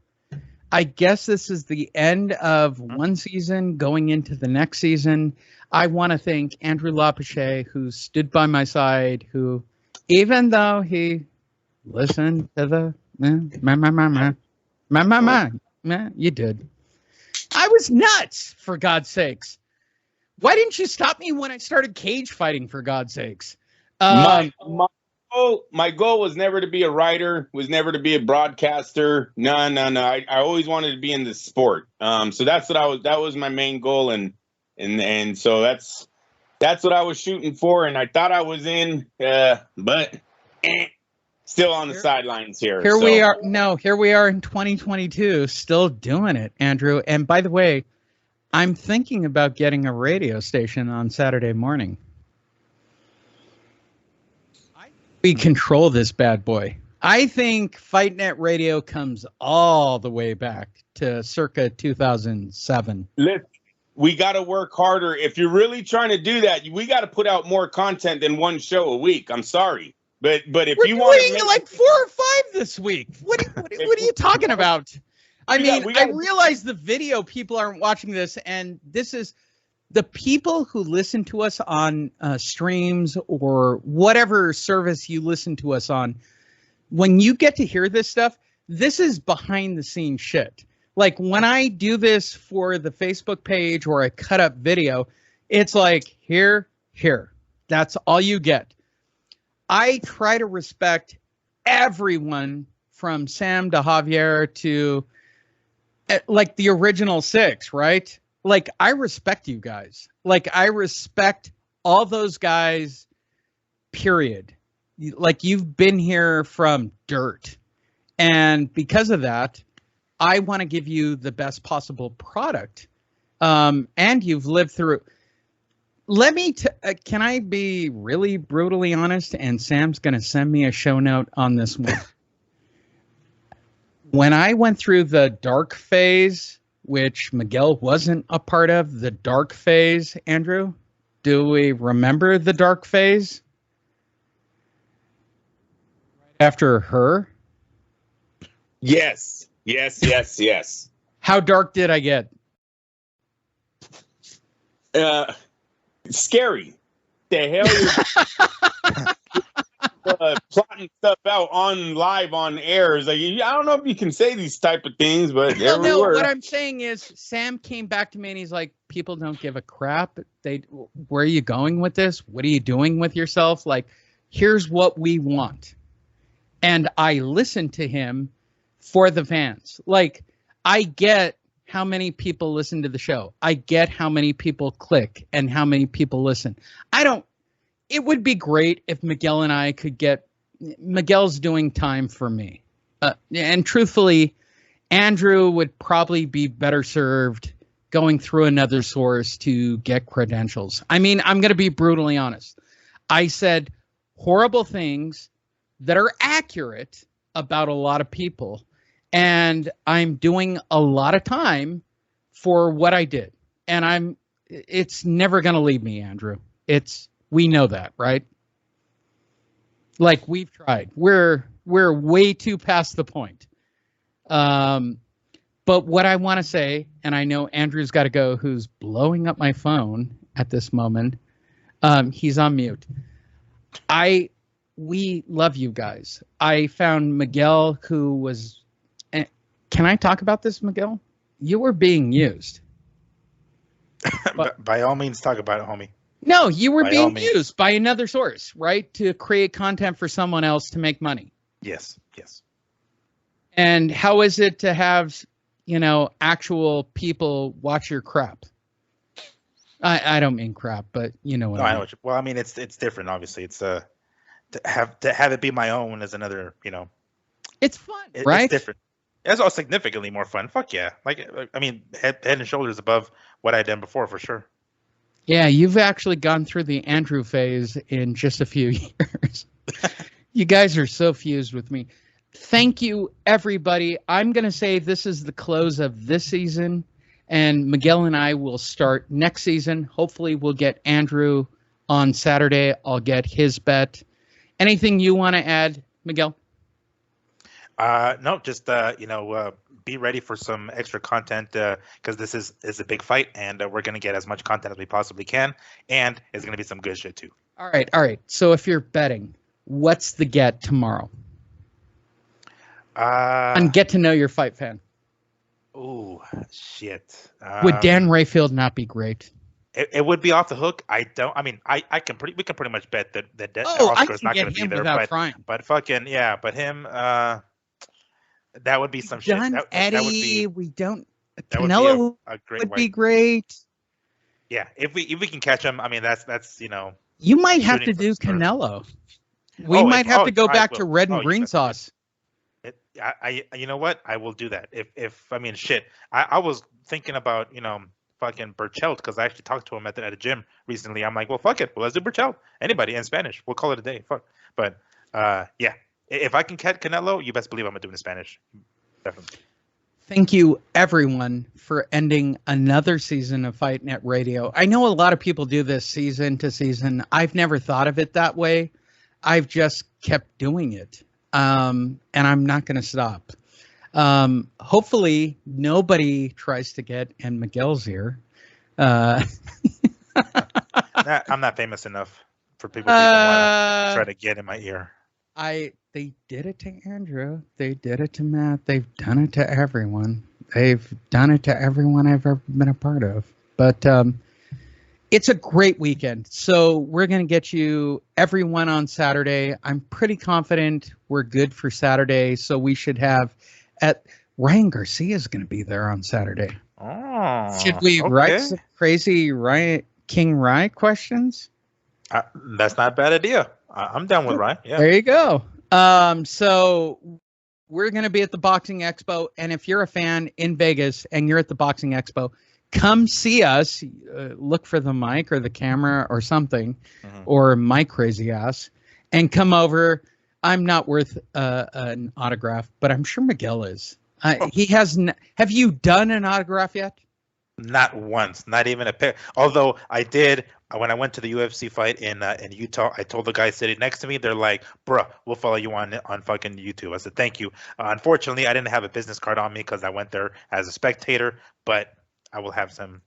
I guess this is the end of one season going into the next season. I want to thank Andrew Lapachet, who stood by my side, who, even though he listened to the, you did. I was nuts, for God's sakes. Why didn't you stop me when I started cage fighting, for God's sakes? My goal was never to be a writer, was never to be a broadcaster. No. I always wanted to be in the sport. So that was my main goal, and so that's what I was shooting for, and I thought I was in, but still on the sidelines here. Here we are in 2022, still doing it, Andrew. And by the way, I'm thinking about getting a radio station on Saturday morning. We control this bad boy. I think FightNet Radio comes all the way back to circa 2007. We got to work harder. If you're really trying to do that, we got to put out more content than one show a week. I'm sorry. But if you want to like 4 or 5 this week. What are you talking about? I realize the video people aren't watching this, and this is the people who listen to us on streams or whatever service you listen to us on. When you get to hear this stuff, this is behind the scenes shit. Like when I do this for the Facebook page or I cut up video, it's like here. That's all you get. I try to respect everyone from Sam to Javier to like the original 6, right? Like, I respect you guys. Like, I respect all those guys, period. Like, you've been here from dirt. And because of that, I want to give you the best possible product. And you've lived through. Let me, can I be really brutally honest? And Sam's going to send me a show note on this one. When I went through the dark phase, which Miguel wasn't a part of, the dark phase, Andrew, do we remember the dark phase? After her? Yes. How dark did I get? Scary. The hell you're plotting stuff out on live on air. Is like, I don't know if you can say these type of things, but well, no, what I'm saying is Sam came back to me and he's like, people don't give a crap. Where are you going with this? What are you doing with yourself? Like, here's what we want. And I listened to him for the fans. Like, I get how many people listen to the show. I get how many people click and how many people listen. It would be great if Miguel and I could get, Miguel's doing time for me. And truthfully, Andrew would probably be better served going through another source to get credentials. I mean, I'm going to be brutally honest. I said horrible things that are accurate about a lot of people. And I'm doing a lot of time for what I did. And it's never going to leave me, Andrew. We know that, right? Like, we've tried. We're way too past the point. But what I want to say, and I know Andrew's got to go, who's blowing up my phone at this moment. He's on mute. We love you guys. I found Miguel, who was, can I talk about this, Miguel? You were being used. By all means, talk about it, homie. No, you were being used by another source, right? To create content for someone else to make money. Yes. And how is it to have, actual people watch your crap? I don't mean crap, but you know what I mean. Well, I mean, it's different, obviously. It's to have it be my own is another, It's fun, right? It's different. It's all significantly more fun. Fuck yeah. Like, I mean, head and shoulders above what I'd done before, for sure. Yeah, you've actually gone through the Andrew phase in just a few years. You guys are so fused with me. Thank you, everybody. I'm going to say this is the close of this season, and Miguel and I will start next season. Hopefully, we'll get Andrew on Saturday. I'll get his bet. Anything you want to add, Miguel? No, just be ready for some extra content because this is a big fight, and we're gonna get as much content as we possibly can, and it's gonna be some good shit too. All right. So if you're betting, what's the get tomorrow? And get to know your fight fan. Oh shit! Would Dan Rayfield not be great? It would be off the hook. We can pretty much bet that Oscar is not going to be there. But fucking yeah, but him, that would be some shit. Eddie, we don't. Canelo would be great. Yeah, if we can catch him, I mean that's You might have to do Canelo. We might have to go back to red and green sauce. You know what? I will do that. If I mean shit, I was thinking about fucking Burchelt, because I actually talked to him at a gym recently. I'm like, well, fuck it. Well, let's do Burchelt. Anybody in Spanish. We'll call it a day. Fuck. But yeah, if I can catch Canelo, you best believe I'm going to do it in Spanish. Definitely. Thank you, everyone, for ending another season of Fight Net Radio. I know a lot of people do this season to season. I've never thought of it that way. I've just kept doing it. And I'm not going to stop. Hopefully nobody tries to get in Miguel's ear. I'm not famous enough for people to want to try to get in my ear. They did it to Andrew. They did it to Matt. They've done it to everyone. They've done it to everyone I've ever been a part of. But it's a great weekend. So we're going to get you everyone on Saturday. I'm pretty confident we're good for Saturday. So we should have Ryan Garcia is going to be there on Saturday. Oh, should we write some crazy King Rye questions? That's not a bad idea. I'm down with Ryan. Yeah. There you go. So we're going to be at the Boxing Expo. And if you're a fan in Vegas and you're at the Boxing Expo, come see us. Look for the mic or the camera or something, or my crazy ass, and come over. I'm not worth an autograph, but I'm sure Miguel is. He has. Have you done an autograph yet? Not once, not even a pair. Although I did when I went to the UFC fight in Utah. I told the guy sitting next to me, they're like, "Bruh, we'll follow you on fucking YouTube." I said, "Thank you." Unfortunately, I didn't have a business card on me because I went there as a spectator, but I will have some.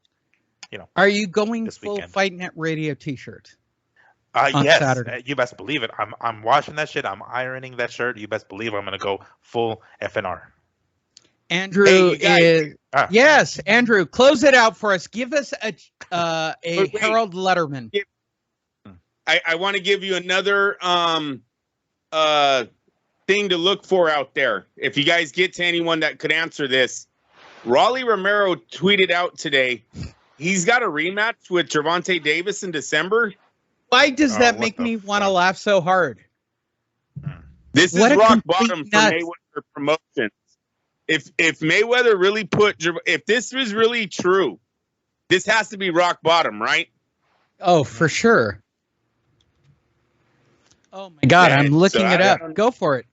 Are you going full weekend. Fight Net Radio T-shirt? Yes, Saturday. You best believe it. I'm washing that shit. I'm ironing that shirt. You best believe I'm gonna go full FNR. Andrew is yes. Andrew, close it out for us. Give us a Harold Letterman. I want to give you another thing to look for out there. If you guys get to anyone that could answer this, Rolly Romero tweeted out today he's got a rematch with Gervonta Davis in December. Why does that make me want to laugh so hard? This is rock bottom for Mayweather Promotions. If Mayweather really if this was really true, this has to be rock bottom, right? Oh, for sure. Oh my God, I'm looking it up. Go for it.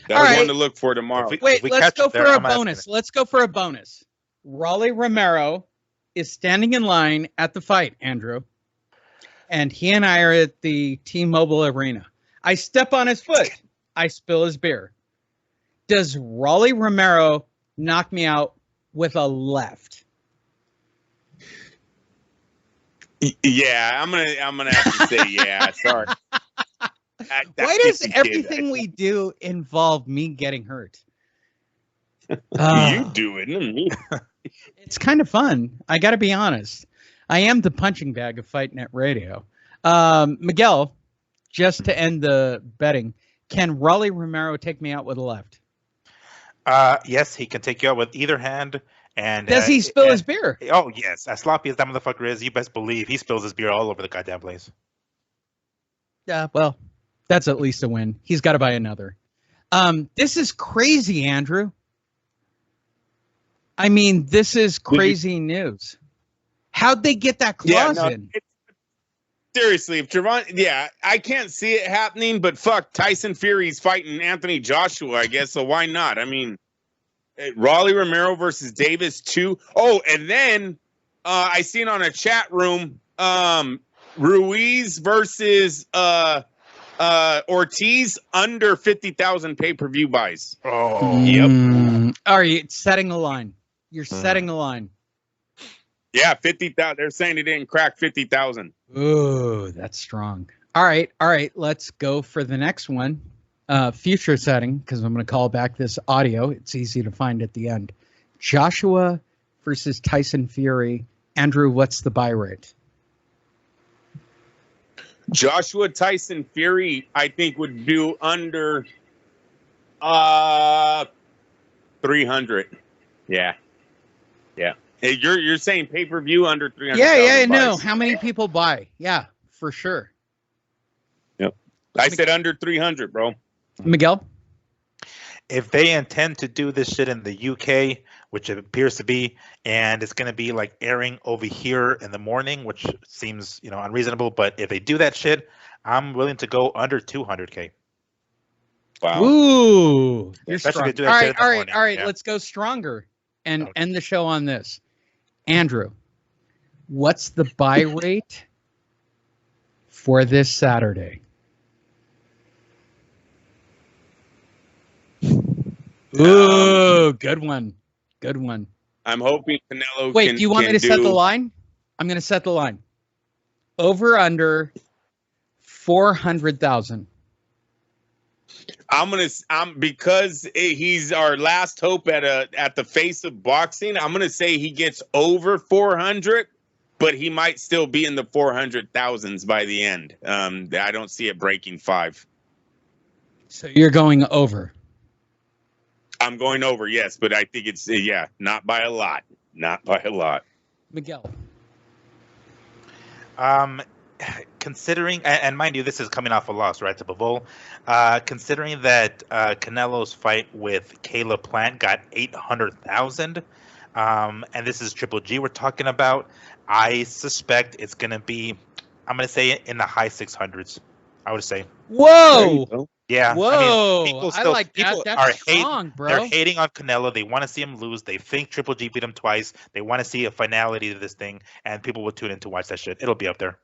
All right. One to look for tomorrow. Wait, let's go for a bonus. Let's go for a bonus. Rolly Romero is standing in line at the fight, Andrew. And he and I are at the T-Mobile Arena. I step on his foot. I spill his beer. Does Rolly Romero knock me out with a left? Yeah, I'm gonna have to say yeah. Sorry. Why does everything we do involve me getting hurt? You do it, not me. It's kind of fun. I got to be honest. I am the punching bag of Fight Net Radio. Miguel, just to end the betting, can Rolly Romero take me out with a left? Yes, he can take you out with either hand. And does he spill his beer? Oh yes, as sloppy as that motherfucker is, you best believe he spills his beer all over the goddamn place. Yeah, well, that's at least a win. He's got to buy another. This is crazy, Andrew. I mean, this is crazy news. How'd they get that clause in? Seriously, if I can't see it happening, but fuck, Tyson Fury's fighting Anthony Joshua, I guess, so why not? I mean, Rolly Romero versus Davis too. Oh, and then I seen on a chat room, Ruiz versus Ortiz under 50,000 pay-per-view buys. Oh, yep. Are you setting a line? You're setting a line. Yeah, 50,000. They're saying it didn't crack 50,000. Ooh, that's strong. All right. Let's go for the next one. Future setting, because I'm going to call back this audio. It's easy to find at the end. Joshua versus Tyson Fury. Andrew, what's the buy rate? Joshua Tyson Fury, I think, would do under 300. Yeah. You're saying pay-per-view under 300. Yeah, no. How many people buy? Yeah, for sure. Yep. I said under 300, bro. Miguel? If they intend to do this shit in the UK, which it appears to be, and it's going to be like airing over here in the morning, which seems, unreasonable, but if they do that shit, I'm willing to go under 200K. Wow. Ooh. You're strong. All right. Yeah. Let's go stronger and end the show on this. Andrew, what's the buy rate for this Saturday? Ooh, good one. Good one. I'm hoping Canelo Wait, do you want me to set the line? I'm going to set the line. Over under 400,000. Because he's our last hope at the face of boxing. I'm gonna say he gets over 400, but he might still be in the 400,000s by the end. I don't see it breaking 5. So you're going over. I'm going over, yes, but I think it's not by a lot. Not by a lot. Miguel. considering, and mind you, this is coming off a loss, right, to Bivol. Considering that Canelo's fight with Caleb Plant got 800,000, and this is Triple G we're talking about, I suspect it's going to be, I'm going to say in the high 600s, I would say. Whoa. Yeah. Whoa. I mean, I like that. people That's are strong, hating, bro. They're hating on Canelo. They want to see him lose. They think Triple G beat him twice. They want to see a finality to this thing, and people will tune in to watch that shit. It'll be up there.